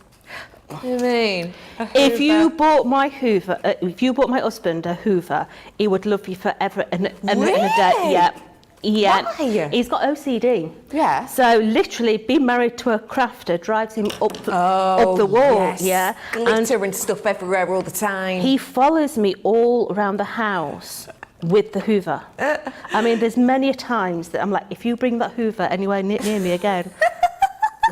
What do you mean? If you bought my Hoover, if you bought my husband a Hoover, he would love you forever and a day. Yeah. Yeah. Why? He's got OCD. Yeah. So literally being married to a crafter drives him up the wall. Yes. Yeah. Glitter and stuff everywhere all the time. He follows me all around the house with the Hoover. I mean, there's many a times that I'm like, if you bring that Hoover anywhere near me again,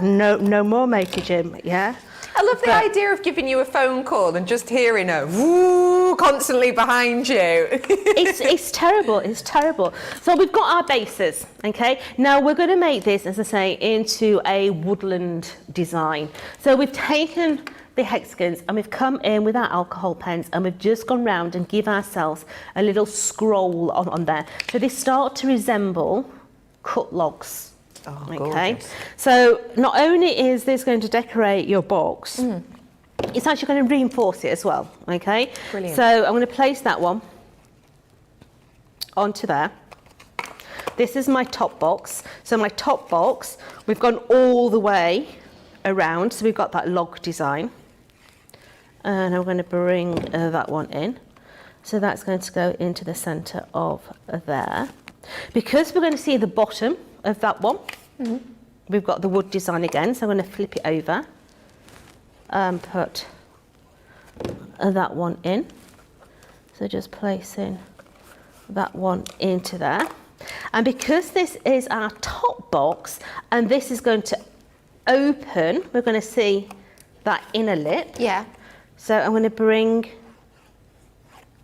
no more, matey Jim. Yeah. I love the idea of giving you a phone call and just hearing a woo constantly behind you. It's terrible. It's terrible. So we've got our bases, okay? Now we're going to make this, as I say, into a woodland design. So we've taken the hexagons and we've come in with our alcohol pens and we've just gone round and give ourselves a little scroll on there. So they start to resemble cut logs. Oh, okay, gorgeous. so not only is this going to decorate your box, it's actually going to reinforce it as well. Okay, Brilliant. So I'm going to place that one onto there. This is my top box. So my top box, we've gone all the way around. So we've got that log design, and I'm going to bring that one in. So that's going to go into the centre of there. Because we're going to see the bottom of that one, we've got the wood design again, so I'm going to flip it over and put that one in. So just placing that one into there. And because this is our top box and this is going to open, we're going to see that inner lip. Yeah. So I'm going to bring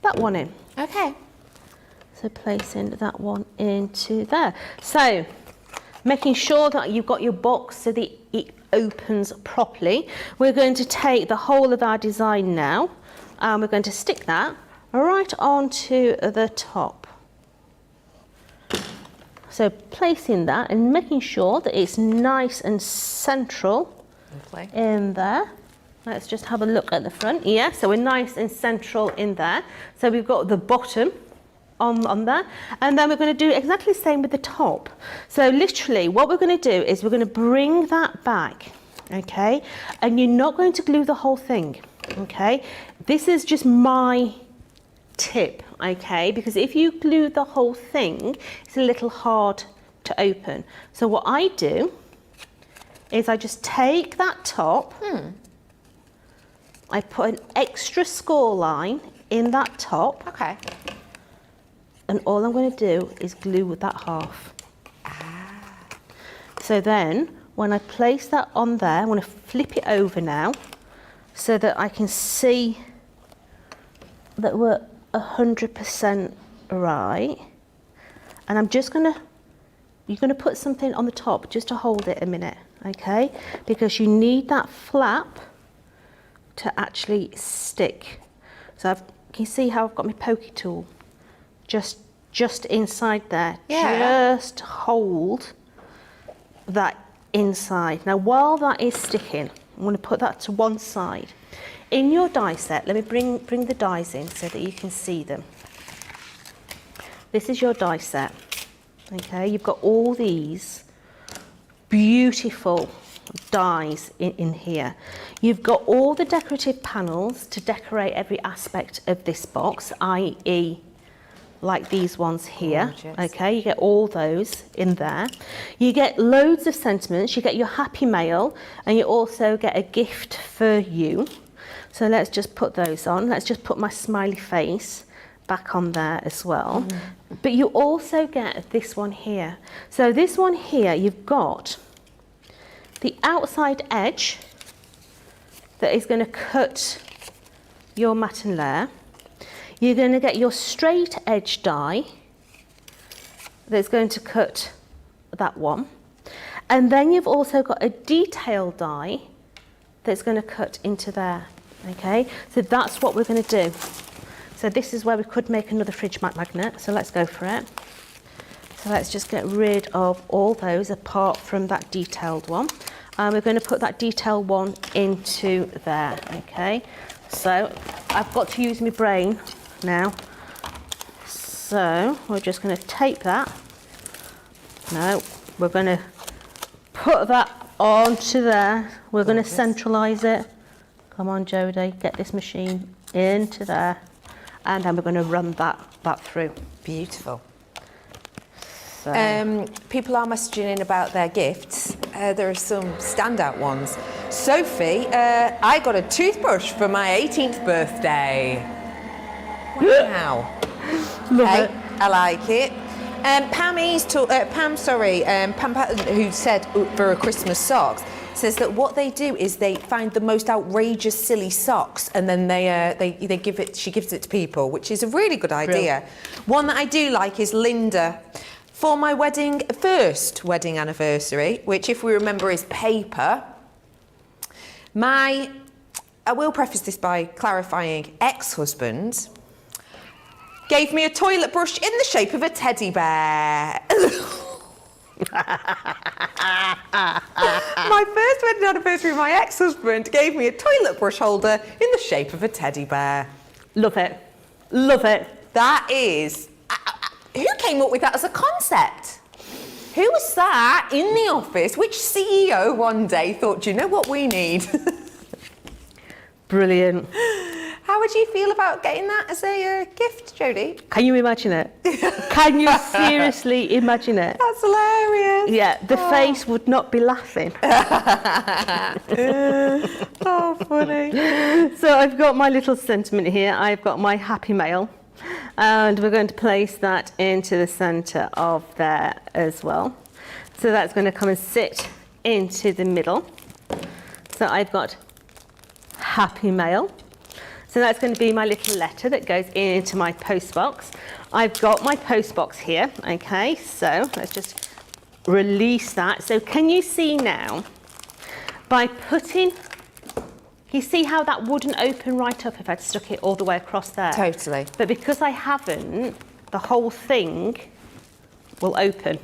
that one in. Okay. So placing that one into there. So making sure that you've got your box so that it opens properly. We're going to take the whole of our design now and we're going to stick that right onto the top. So placing that and making sure that it's nice and central in there. Let's just have a look at the front. Yeah, so we're nice and central in there. So we've got the bottom on there, and then we're going to do exactly the same with the top. So literally what we're going to do is we're going to bring that back, okay, and you're not going to glue the whole thing, okay. This is just my tip, okay, because if you glue the whole thing it's a little hard to open. So what I do is I just take that top, I put an extra score line in that top. Okay. And all I'm going to do is glue with that half. So then, when I place that on there, I'm going to flip it over now, so that I can see that we're 100% right. And I'm just going to, you're going to put something on the top just to hold it a minute, okay? Because you need that flap to actually stick. So can you see how I've got my pokey tool? Just inside there. Yeah. Just hold that inside. Now while that is sticking, I'm going to put that to one side. In your die set, let me bring the dies in so that you can see them. This is your die set. Okay, you've got all these beautiful dies in here. You've got all the decorative panels to decorate every aspect of this box, i.e. like these ones here. Gorgeous. Okay, you get all those in there. You get loads of sentiments. You get your happy mail, and you also get a gift for you. So let's just put those on. Let's just put my smiley face back on there as well. But you also get this one here. So this one here, you've got the outside edge that is going to cut your matten layer. You're going to get your straight edge die that's going to cut that one. And then you've also got a detail die that's going to cut into there. Okay, so that's what we're going to do. So this is where we could make another fridge magnet. So let's go for it. So let's just get rid of all those apart from that detailed one. And we're going to put that detailed one into there. Okay, so I've got to use my brain now. So we're just going to tape that. No, we're going to put that onto there. We're going to centralise it. Come on, Jodie, get this machine into there. And then we're going to run that through. Beautiful. So. People are messaging in about their gifts. There are some standout ones. Sophie, I got a toothbrush for my 18th birthday. Wow. Love it. I like it. Pam, who said for a Christmas socks, says that what they do is they find the most outrageous, silly socks, and then they give it. She gives it to people, which is a really good idea. Brilliant. One that I do like is Linda. For my first wedding anniversary, which if we remember is paper, I will preface this by clarifying, ex-husband gave me a toilet brush in the shape of a teddy bear. My first wedding anniversary, my ex-husband gave me a toilet brush holder in the shape of a teddy bear. Love it. Love it. That is... who came up with that as a concept? Who was that in the office? Which CEO one day thought, do you know what we need? Brilliant. How would you feel about getting that as a gift, Jodie? Can you imagine it? Can you seriously imagine it? That's hilarious. Yeah, the face would not be laughing. Oh, funny. So I've got my little sentiment here. I've got my happy mail. And we're going to place that into the centre of there as well. So that's going to come and sit into the middle. So I've got happy mail. So that's going to be my little letter that goes into my post box. I've got my post box here. Okay, so let's just release that. So can you see now, by putting, you see how that wouldn't open right up if I'd stuck it all the way across there? Totally. But because I haven't, the whole thing will open.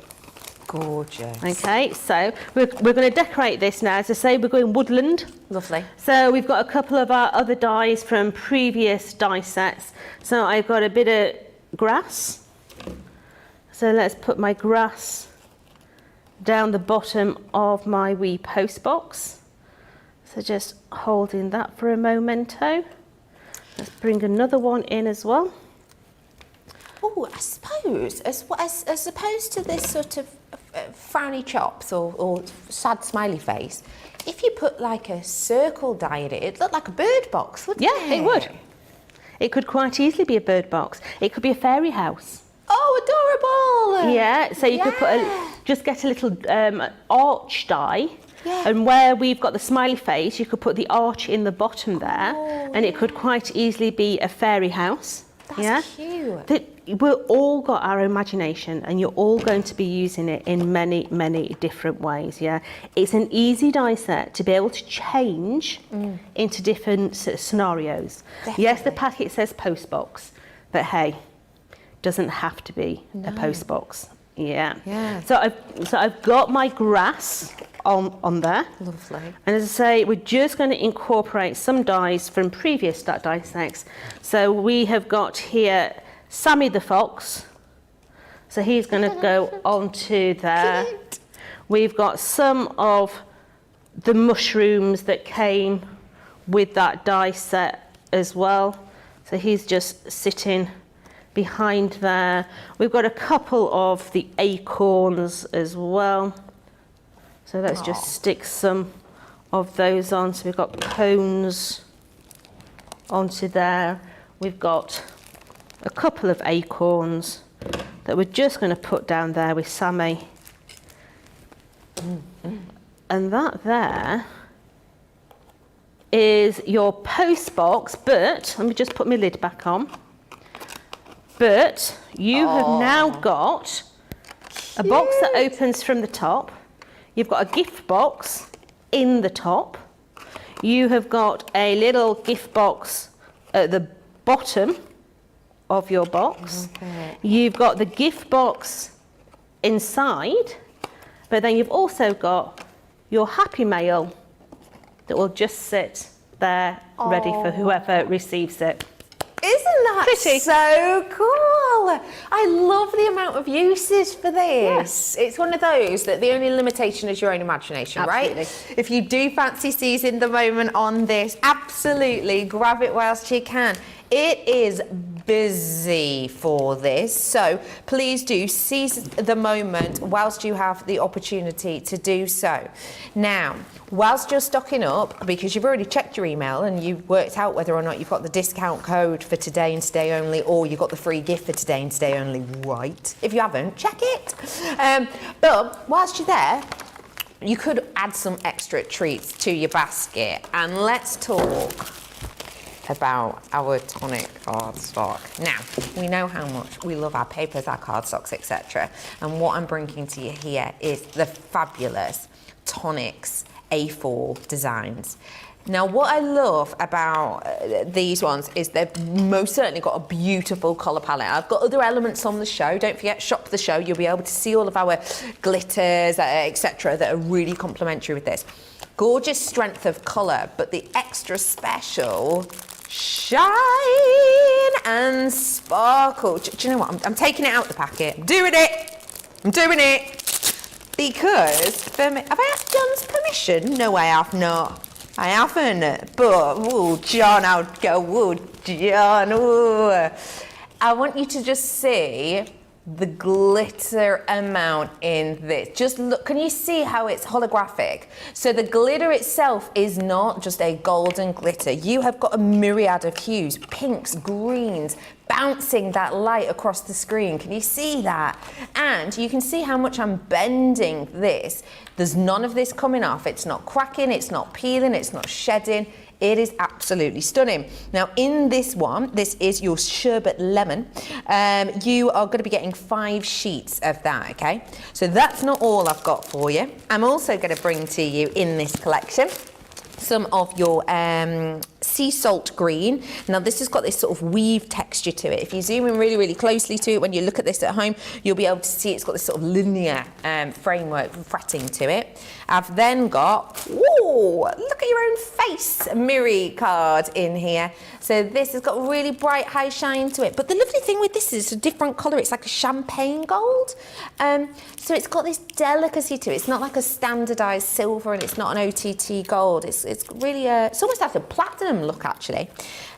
Gorgeous. Okay, so we're going to decorate this now. As I say, we're going Woodland. Lovely. So we've got a couple of our other dies from previous die sets. So I've got a bit of grass. So let's put my grass down the bottom of my wee post box. So just holding that for a momento. Let's bring another one in as well. Oh, I suppose, as opposed to this sort of frowny chops or sad smiley face, if you put like a circle die in it, it'd look like a bird box, wouldn't it? Yeah, it would. It could quite easily be a bird box. It could be a fairy house. Oh, adorable! Yeah, so you could put just get a little arch die. Yeah. And where we've got the smiley face, you could put the arch in the bottom there, and it could quite easily be a fairy house. That's cute. We've all got our imagination, and you're all going to be using it in many, many different ways. Yeah, it's an easy die set to be able to change into different scenarios. Definitely. Yes, the packet says post box, but hey, doesn't have to be a post box. Yeah. Yeah. So I've got my grass on there. Lovely. And as I say, we're just going to incorporate some dies from previous die sets. So we have got here Sammy the Fox. So he's going to go onto there. Cute. We've got some of the mushrooms that came with that die set as well. So he's just sitting behind there. We've got a couple of the acorns as well. So let's just stick some of those on. So we've got cones onto there. We've got a couple of acorns that we're just going to put down there with Sammy. And that there is your post box, but let me just put my lid back on. But you have now got a box that opens from the top. You've got a gift box in the top. You have got a little gift box at the bottom of your box. You've got the gift box inside, but then you've also got your happy mail that will just sit there ready for whoever receives it. Isn't that Pretty. so cool? I love the amount of uses for this. It's one of those that the only limitation is your own imagination, right? If you do fancy seizing the moment on this, absolutely grab it whilst you can. It is busy for this, so please do seize the moment whilst you have the opportunity to do so. Now, whilst you're stocking up, because you've already checked your email and you've worked out whether or not you've got the discount code for today and today only, or you got the free gift for today and today only, right? If you haven't, check it. But whilst you're there, you could add some extra treats to your basket, and let's talk about our Tonic cardstock. Now, we know how much we love our papers, our cardstocks, etc. And what I'm bringing to you here is the fabulous Tonic's A4 designs. Now, what I love about these ones is they've most certainly got a beautiful colour palette. I've got other elements on the show. Don't forget, shop the show. You'll be able to see all of our glitters, etc., that are really complementary with this. Gorgeous strength of colour, but the extra special shine and sparkle. Do you know what? I'm taking it out the packet. I'm doing it. Because, for me, have I asked John's permission? No, I have not. I haven't. But, ooh, John, I would go, ooh, John, ooh. I want you to just see the glitter amount in this. Just look, can you see how it's holographic? So the glitter itself is not just a golden glitter. You have got a myriad of hues, pinks, greens, bouncing that light across the screen. Can you see that? And you can see how much I'm bending this. There's none of this coming off. It's not cracking, it's not peeling, it's not shedding. It is absolutely stunning. Now, in this one, this is your sherbet lemon. You are going to be getting 5 sheets of that, okay? So that's not all I've got for you. I'm also going to bring to you in this collection some of your sea salt green. Now, this has got this sort of weave texture to it. If you zoom in really, really closely to it, when you look at this at home, you'll be able to see it's got this sort of linear framework fretting to it. I've then got, ooh, look at your own face, Miri card in here. So this has got a really bright, high shine to it. But the lovely thing with this is it's a different colour. It's like a champagne gold. So it's got this delicacy to it. It's not like a standardised silver, and it's not an OTT gold. It's really it's almost like a platinum look, actually.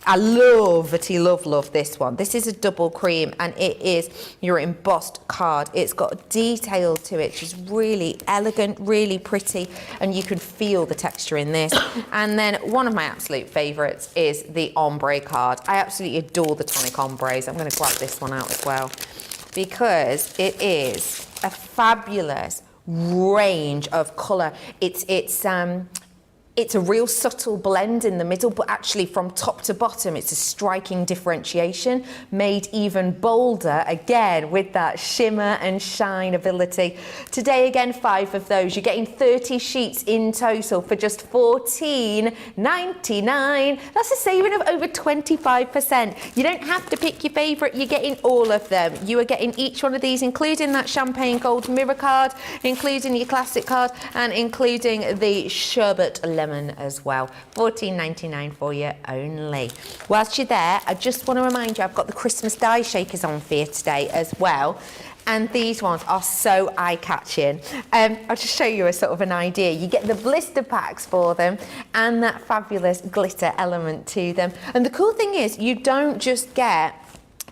I love this one. This is a double cream, and it is your embossed card. It's got detail to it, which is really elegant, really pretty, and you can feel the texture in this. And then one of my absolute favourites is the ombre card. I absolutely adore the Tonic ombres. I'm going to grab this one out as well, because it is a fabulous range of colour. It's a real subtle blend in the middle, but actually from top to bottom, it's a striking differentiation, made even bolder, again, with that shimmer and shine ability. Today, again, 5 of those. You're getting 30 sheets in total for just $14.99. That's a saving of over 25%. You don't have to pick your favourite. You're getting all of them. You are getting each one of these, including that champagne gold mirror card, including your classic card, and including the sherbet lemon as well. $14.99 for you only. Whilst you're there, I just want to remind you, I've got the Christmas die shakers on for you today as well. And these ones are so eye-catching. I'll just show you a sort of an idea. You get the blister packs for them and that fabulous glitter element to them. And the cool thing is, you don't just get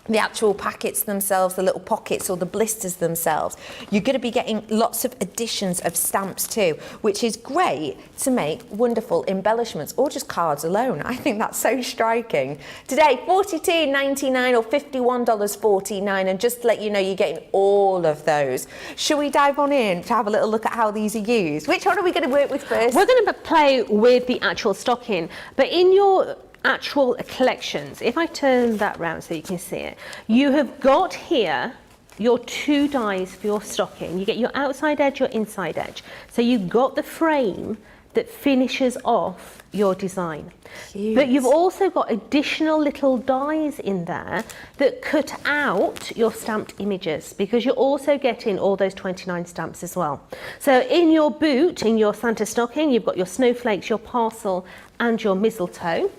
the actual packets themselves, the little pockets or the blisters themselves, you're going to be getting lots of additions of stamps too, which is great to make wonderful embellishments or just cards alone. I think that's so striking. Today, $42.99 or $51.49, and just to let you know, you're getting all of those. Shall we dive on in to have a little look at how these are used? Which one are we going to work with first? We're going to play with the actual stocking, but in your actual collections, if I turn that round so you can see it, you have got here your 2 dies for your stocking. You get your outside edge, your inside edge. So you've got the frame that finishes off your design. Cute. But you've also got additional little dies in there that cut out your stamped images, because you're also getting all those 29 stamps as well. So in your boot, in your Santa stocking, you've got your snowflakes, your parcel and your mistletoe.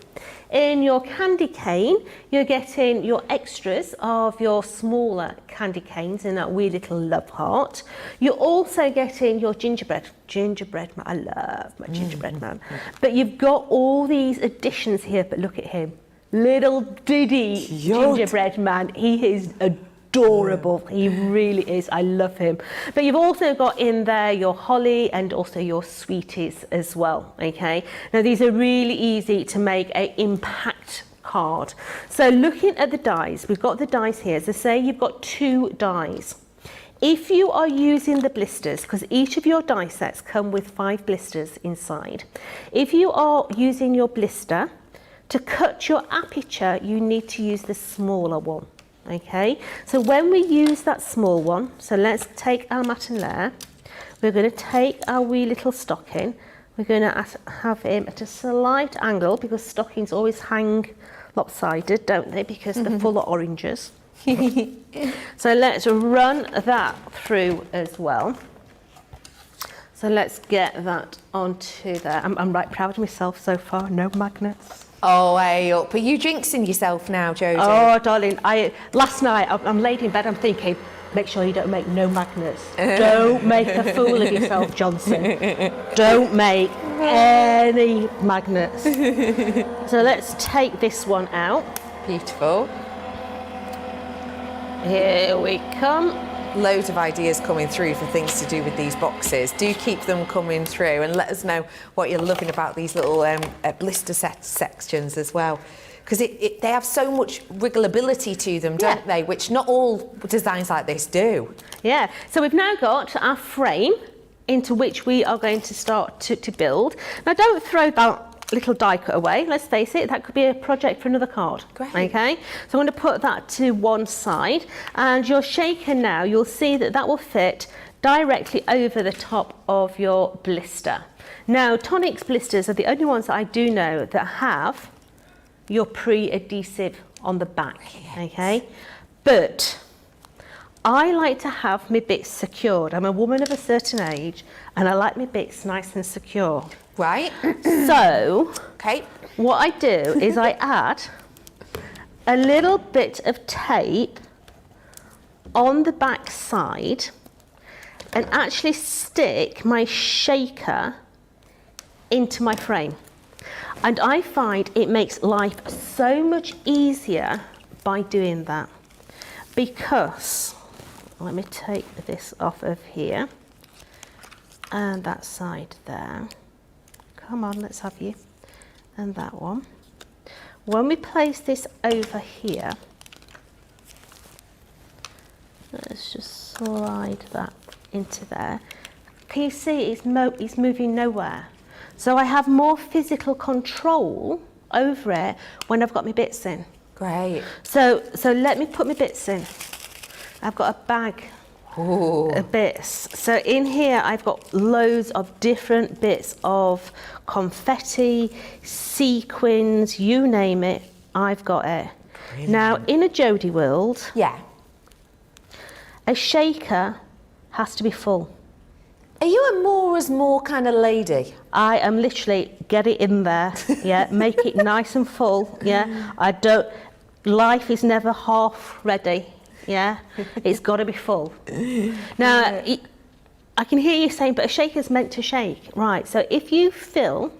In your candy cane, you're getting your extras of your smaller candy canes in that wee little love heart. You're also getting your gingerbread man. I love my gingerbread man. But you've got all these additions here, but look at him. Little Diddy gingerbread man. He is adorable. He really is. I love him. But you've also got in there your holly and also your sweeties as well. Okay. Now these are really easy to make an impact card. So looking at the dies, we've got the dies here. So say you've got 2 dies. If you are using the blisters, because each of your die sets come with 5 blisters inside. If you are using your blister, to cut your aperture, you need to use the smaller one. Okay, so when we use that small one, so let's take our mat and layer, we're going to take our wee little stocking, we're going to have him at a slight angle, because stockings always hang lopsided, don't they, because they're full of oranges. So let's run that through as well. So let's get that onto there. I'm right proud of myself so far, no magnets. Oh, hey up. Are you jinxing yourself now, Jodie? Oh, darling, last night I'm laid in bed, I'm thinking, make sure you don't make no magnets. Don't make a fool of yourself, Johnson. Don't make any magnets. So let's take this one out. Beautiful. Here we come. Loads of ideas coming through for things to do with these boxes. Do keep them coming through and let us know what you're loving about these little blister sections as well, because they have so much wriggleability to them, don't they, which not all designs like this do. Yeah, so we've now got our frame into which we are going to start to build. Now don't throw that little die cut away. Let's face it, that could be a project for another card. Great. Okay, so I'm going to put that to one side, and your shaker now, you'll see that that will fit directly over the top of your blister. Now Tonic's blisters are the only ones that I do know that have your pre-adhesive on the back. Okay, but I like to have my bits secured. I'm a woman of a certain age and I like my bits nice and secure. Right. So, okay, what I do is I add a little bit of tape on the back side and actually stick my shaker into my frame. And I find it makes life so much easier by doing that, because let me take this off of here and that side there. Come on, let's have you. And that one. When we place this over here, let's just slide that into there. Can you see it's moving nowhere? So I have more physical control over it when I've got my bits in. great. So let me put my bits in. I've got a bag of bits. So in here I've got loads of different bits of confetti, sequins, you name it, I've got it. Brilliant. Now in a Jodie world, Yeah. a shaker has to be full. Are you a more is more kind of lady? I am literally, get it in there, yeah, make it nice and full, yeah. Life is never half ready, yeah. It's got to be full. Now, I can hear you saying, but a shaker's meant to shake, right? So if you fill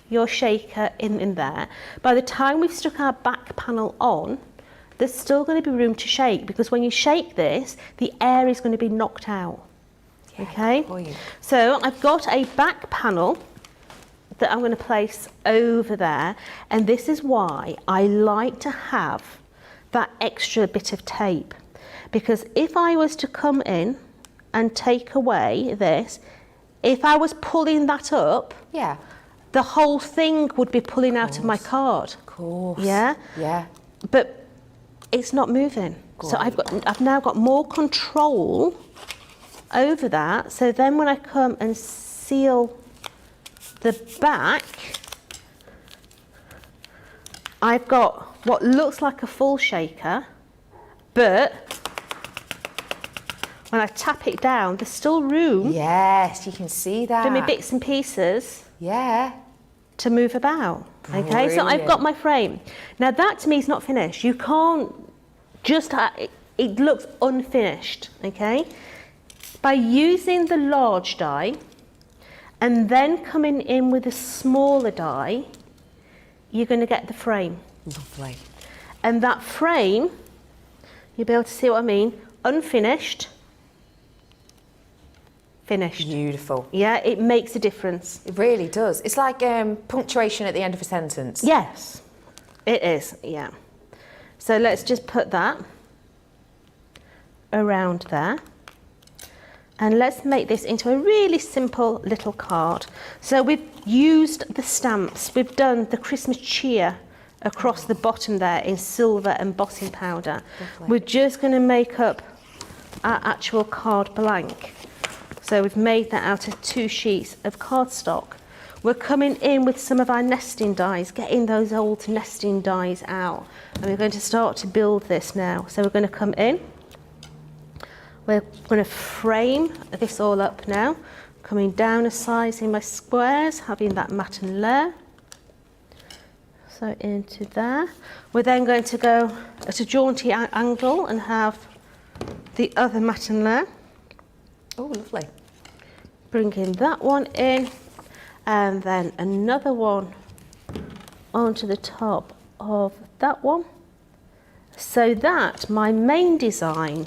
your shaker in there, by the time we've stuck our back panel on, there's still going to be room to shake, because when you shake this, the air is going to be knocked out. Okay, so I've got a back panel that I'm going to place over there, and this is why I like to have that extra bit of tape, because if I was to come in and take away this, if I was pulling that up, the whole thing would be pulling out of my card. Of course. Yeah? Yeah. But it's not moving. So I've now got more control over that. So then when I come and seal the back, I've got what looks like a full shaker, but when I tap it down, there's still room. Yes, you can see that. For me bits and pieces. Yeah. To move about. Okay, so I've got my frame. Now that to me is not finished. You can't just, it looks unfinished, okay? By using the large die and then coming in with a smaller die, you're going to get the frame. Lovely. And that frame, you'll be able to see what I mean, unfinished, finished. Beautiful. Yeah, it makes a difference. It really does. It's like punctuation at the end of a sentence. Yes, it is, yeah. So let's just put that around there. And let's make this into a really simple little card. So we've used the stamps. We've done the Christmas cheer across the bottom there in silver embossing powder. Lovely. We're just going to make up our actual card blank. So we've made that out of 2 sheets of cardstock. We're coming in with some of our nesting dies, getting those old nesting dies out. And we're going to start to build this now. So we're going to come in. We're going to frame this all up now. Coming down a size in my squares, having that matten layer. So into there. We're then going to go at a jaunty angle and have the other matten layer. Oh, lovely. Bringing that one in, and then another one onto the top of that one, so that my main design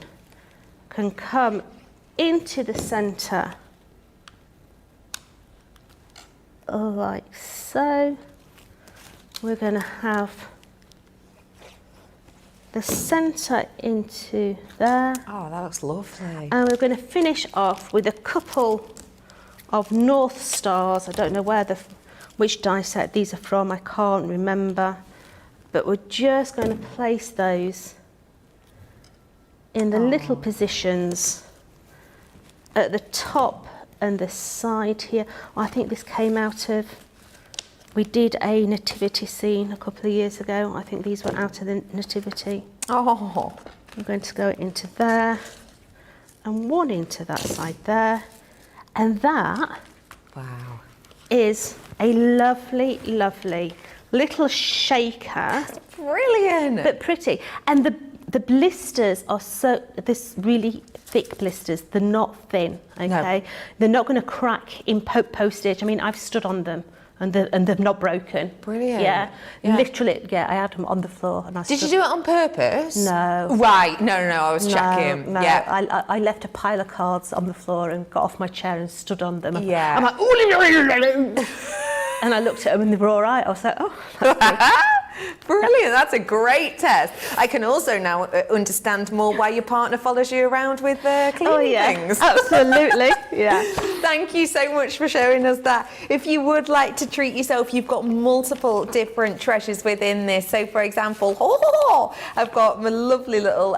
can come into the centre like so. We're going to have the centre into there. Oh, that looks lovely. And we're going to finish off with a couple of North Stars. I don't know which die set these are from, I can't remember. But we're just going to place those in the little positions at the top and the side here. I think this came out of, we did a nativity scene a couple of years ago. I think these were out of the nativity. Oh. I'm going to go into there and one into that side there. And that is a lovely, lovely little shaker. Brilliant. But pretty. And the blisters are this really thick blisters. They're not thin, okay? No. They're not going to crack in postage. I mean, I've stood on them. And they've not broken. Brilliant. Yeah. Literally, I had them on the floor. And Did you do it on purpose? No. Right, no, I was checking. No, yeah. I left a pile of cards on the floor and got off my chair and stood on them. Yeah. I'm like, and I looked at them and they were all right. I was like, oh, that's good. Brilliant, that's a great test. I can also now understand more why your partner follows you around with cleaning things. Absolutely, yeah. Thank you so much for showing us that. If you would like to treat yourself, you've got multiple different treasures within this. So for example, I've got my lovely little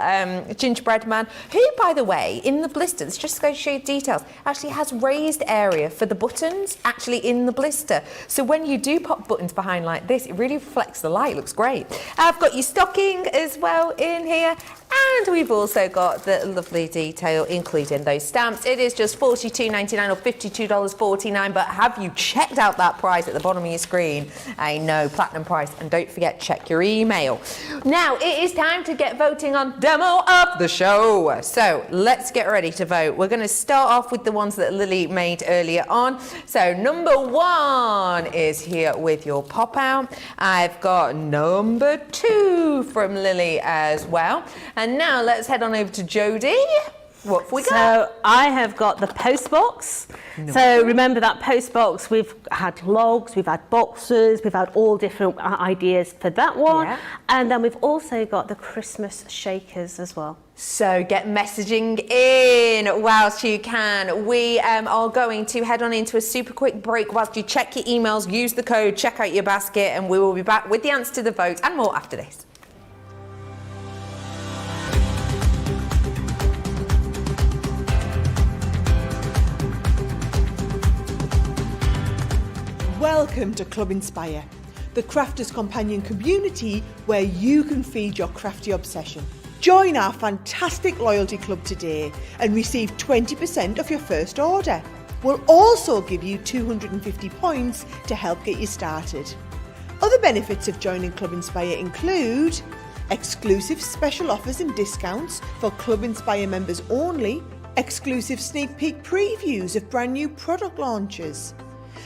gingerbread man, who, by the way, in the blisters, just to go show you details, actually has raised area for the buttons actually in the blister. So when you do pop buttons behind like this, it really reflects the light. It looks great. I've got your stocking as well in here, and we've also got the lovely detail including those stamps. It is just $42.99 or $52.49, but have you checked out that price at the bottom of your screen? I know, platinum price, and don't forget, check your email. Now it is time to get voting on demo of the show. So let's get ready to vote. We're going to start off with the ones that Lily made earlier on. So number 1 is here with your pop out. I've got number 2 from Lily as well. And now let's head on over to Jodie. What have we got? So I have got the post box. So remember that post box, we've had logs, we've had boxes, we've had all different ideas for that one. Yeah. And then we've also got the Christmas shakers as well. So get messaging in whilst you can. We are going to head on into a super quick break whilst you check your emails, use the code, check out your basket, and we will be back with the answer to the vote and more after this. Welcome to Club Inspire, the crafters companion community where you can feed your crafty obsession. Join our fantastic loyalty club today and receive 20% off your first order. We'll also give you 250 points to help get you started. Other benefits of joining Club Inspire include exclusive special offers and discounts for Club Inspire members only, exclusive sneak peek previews of brand new product launches,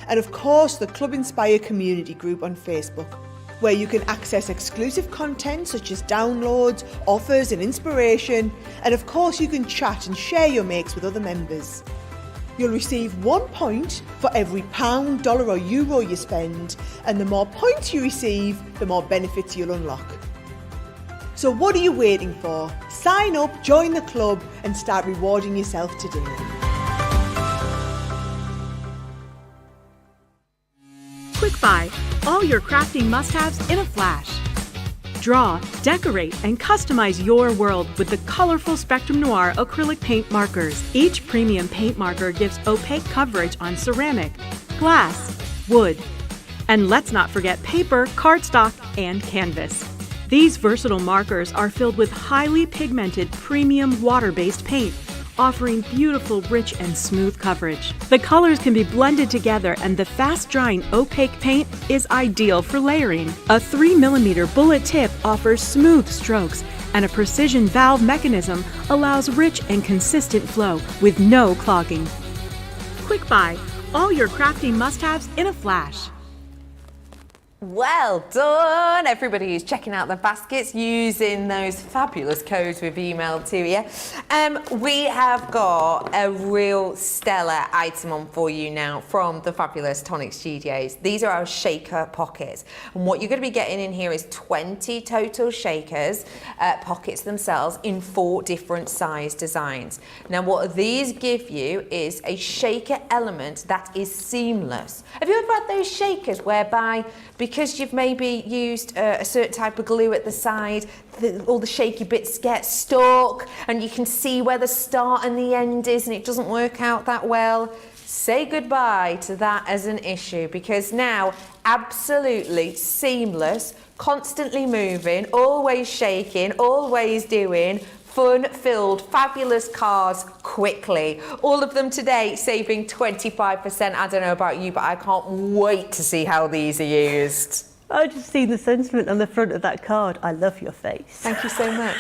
and of course the Club Inspire community group on Facebook, where you can access exclusive content such as downloads, offers and inspiration, and of course you can chat and share your makes with other members. You'll receive 1 point for every £, dollar or euro you spend, and the more points you receive, the more benefits you'll unlock. So what are you waiting for? Sign up, join the club and start rewarding yourself today. Quick Buy, all your crafting must-haves in a flash. Draw, decorate, and customize your world with the colorful Spectrum Noir acrylic paint markers. Each premium paint marker gives opaque coverage on ceramic, glass, wood, and let's not forget paper, cardstock, and canvas. These versatile markers are filled with highly pigmented premium water-based paint, offering beautiful, rich, and smooth coverage. The colors can be blended together and the fast-drying opaque paint is ideal for layering. A 3mm bullet tip offers smooth strokes and a precision valve mechanism allows rich and consistent flow with no clogging. Quick Buy, all your crafting must-haves in a flash. Well done, everybody who's checking out the baskets using those fabulous codes we've emailed to you. We have got a real stellar item on for you now from the fabulous Tonic Studios. These are our shaker pockets. And what you're going to be getting in here is 20 total shakers, pockets themselves in 4 different size designs. Now what these give you is a shaker element that is seamless. Have you ever had those shakers whereby, because you've maybe used a certain type of glue at the side, all the shaky bits get stuck and you can see where the start and the end is and it doesn't work out that well? Say goodbye to that as an issue, because now absolutely seamless, constantly moving, always shaking, always doing fun-filled, fabulous cars quickly. All of them today saving 25%. I don't know about you, but I can't wait to see how these are used. I just seen the sentiment on the front of that card. I love your face. Thank you so much.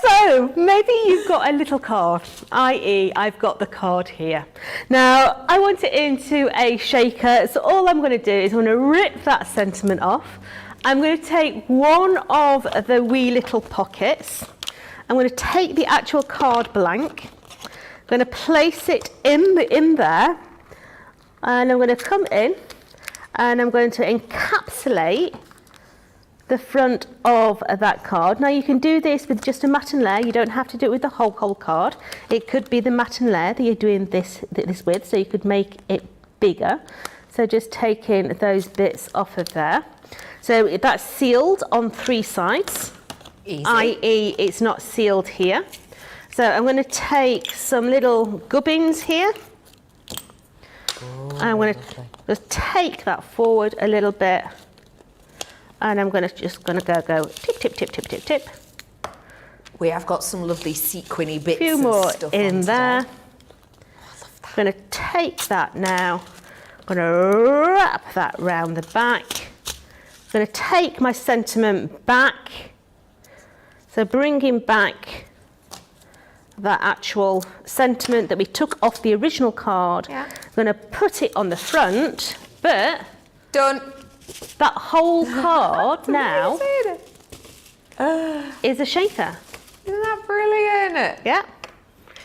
So maybe you've got a little card, i.e. I've got the card here. Now I want it into a shaker, so all I'm going to do is I'm going to rip that sentiment off. I'm going to take one of the wee little pockets. I'm going to take the actual card blank. I'm going to place it in there, and I'm going to come in and I'm going to encapsulate the front of that card. Now you can do this with just a matten layer. You don't have to do it with the whole card. It could be the matten layer that you're doing this with, so you could make it bigger. So just taking those bits off of there. So that's sealed on 3 sides, i.e. it's not sealed here. So I'm going to take some little gubbins here. And I'm going to just take that forward a little bit. And I'm just going to go tip, tip, tip, tip, tip, tip. We have got some lovely sequiny bits. A few more stuff in there. I'm going to take that now. I'm going to wrap that round the back. I'm going to take my sentiment back. So bringing back, that actual sentiment that we took off the original card. Yeah. I'm going to put it on the front, but Done. that whole card now is a shaker. Isn't that brilliant? Yeah.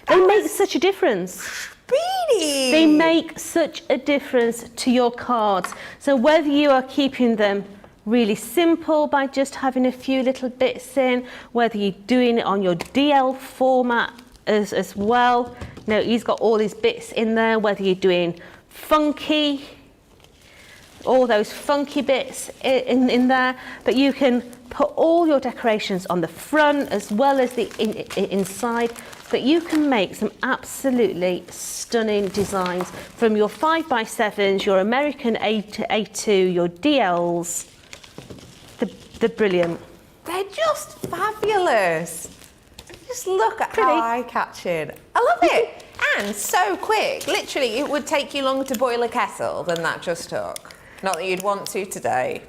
They make such a difference. Beanie. They make such a difference to your cards. So whether you are keeping them really simple by just having a few little bits in, whether you're doing it on your DL format as well, you know, he's got all his bits in there, whether you're doing funky, all those funky bits in there, but you can put all your decorations on the front as well as the inside, but you can make some absolutely stunning designs from your 5x7s, your American A2, your DLs. They're brilliant. They're just fabulous. Just look at Pretty. how eye-catching. I love it. And so quick. Literally, it would take you longer to boil a kettle than that just took. Not that you'd want to today.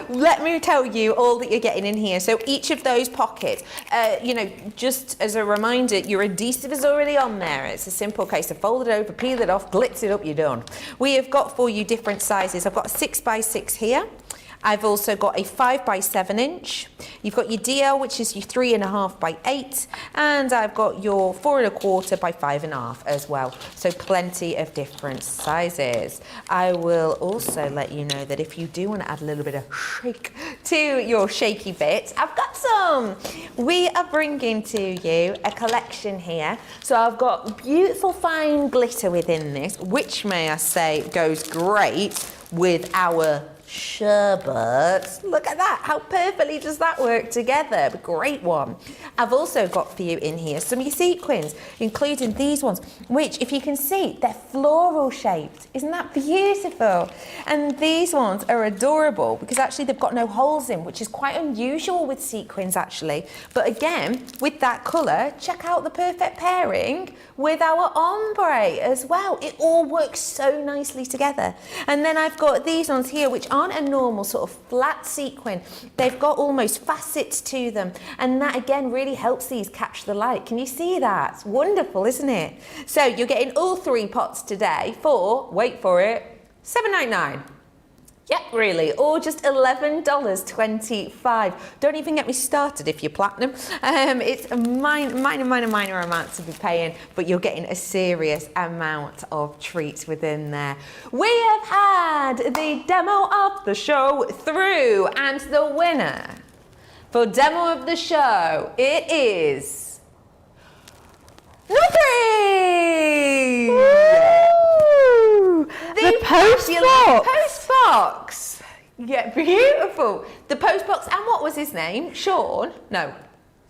Let me tell you all that you're getting in here. So each of those pockets, you know, just as a reminder, your adhesive is already on there. It's a simple case of fold it over, peel it off, glitz it up, you're done. We have got for you different sizes. I've got a 6x6 here. I've also got a 5x7 inch. You've got your DL, which is your 3.5x8, and I've got your 4.25 by 5.5 as well. So plenty of different sizes. I will also let you know that if you do want to add a little bit of shake to your shaky bits, I've got some. We are bringing to you a collection here. So I've got beautiful fine glitter within this, which may I say goes great with our sherbet. Look at that, how perfectly does that work together? Great one. I've also got for you in here some of your sequins, including these ones, which if you can see, they're floral shaped. Isn't that beautiful? And these ones are adorable because actually they've got no holes in, which is quite unusual with sequins actually. But again, with that colour, check out the perfect pairing with our ombre as well. It all works so nicely together. And then I've got these ones here, which aren't a normal sort of flat sequin. They've got almost facets to them. And that again really helps these catch the light. Can you see that? It's wonderful, isn't it? So you're getting all 3 pots today for, wait for it, $7.99. Yep, really, or just $11.25. Don't even get me started if you're platinum. It's a minor amount to be paying, but you're getting a serious amount of treats within there. We have had the demo of the show through, and the winner for demo of the show, it is number 3! The post box. Yeah, beautiful. The post box, and what was his name? Sean? No,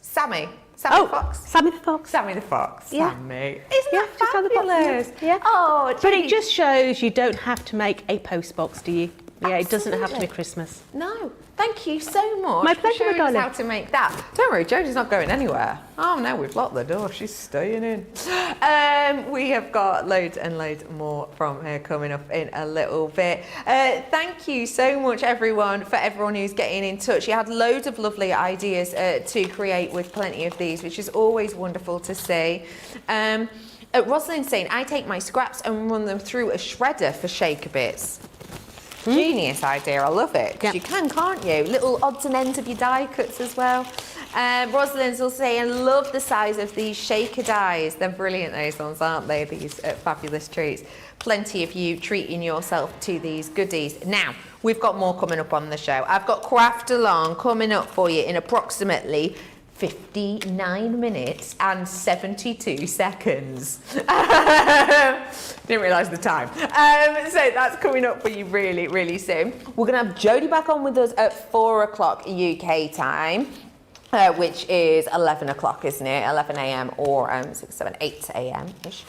Sammy. Sammy the Fox. Sammy the Fox. Sammy the Fox. Yeah. Sammy. Isn't that just on the bottom, fabulous? yeah. Oh, But it just shows you don't have to make a post box, do you? Yeah, it doesn't have to be Christmas. No. Thank you so much My for pleasure, showing us darling. how to make that. Don't worry, Jodie's not going anywhere. Oh no, we've locked the door. She's staying in. We have got loads and loads more from her coming up in a little bit. Thank you so much, everyone, for everyone who's getting in touch. You had loads of lovely ideas to create with plenty of these, which is always wonderful to see. Rosalind's saying, I take my scraps and run them through a shredder for shaker bits. Genius idea, I love it. Because you can, can't you? Little odds and ends of your die cuts as well. Rosalind's also saying, love the size of these shaker dies. They're brilliant, those ones, aren't they? These fabulous treats. Plenty of you treating yourself to these goodies. Now, we've got more coming up on the show. I've got Craft Along coming up for you in approximately 59 minutes and 72 seconds. Didn't realise the time. So that's coming up for you really, really soon. We're going to have Jodie back on with us at 4 o'clock UK time. Which is 11 o'clock, isn't it? 11 a.m. or 6, 7, 8 a.m.-ish.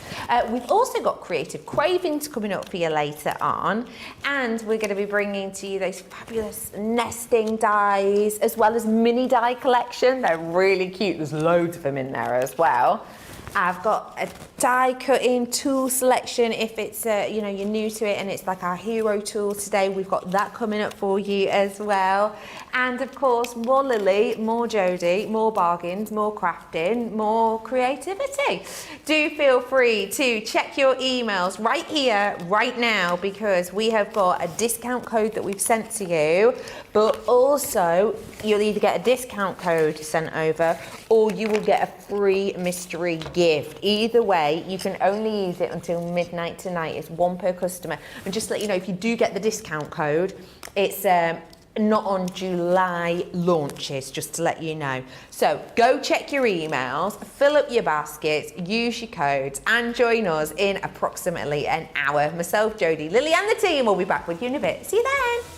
We've also got Creative Cravings coming up for you later on. And we're going to be bringing to you those fabulous nesting dies, as well as mini die collection. They're really cute. There's loads of them in there as well. I've got a die cutting tool selection if it's, you know, you're new to it and it's like our hero tool today. We've got that coming up for you as well. And of course, more Lily, more Jodie, more bargains, more crafting, more creativity. Do feel free to check your emails right here, right now, because we have got a discount code that we've sent to you, but also you'll either get a discount code sent over or you will get a free mystery gift. Either way, you can only use it until midnight tonight. It's one per customer. And just to let you know, if you do get the discount code, it's not on July launches, just to let you know. So go check your emails, fill up your baskets, use your codes, and join us in approximately an hour. Myself, Jodie, Lily, and the team will be back with you in a bit. See you then.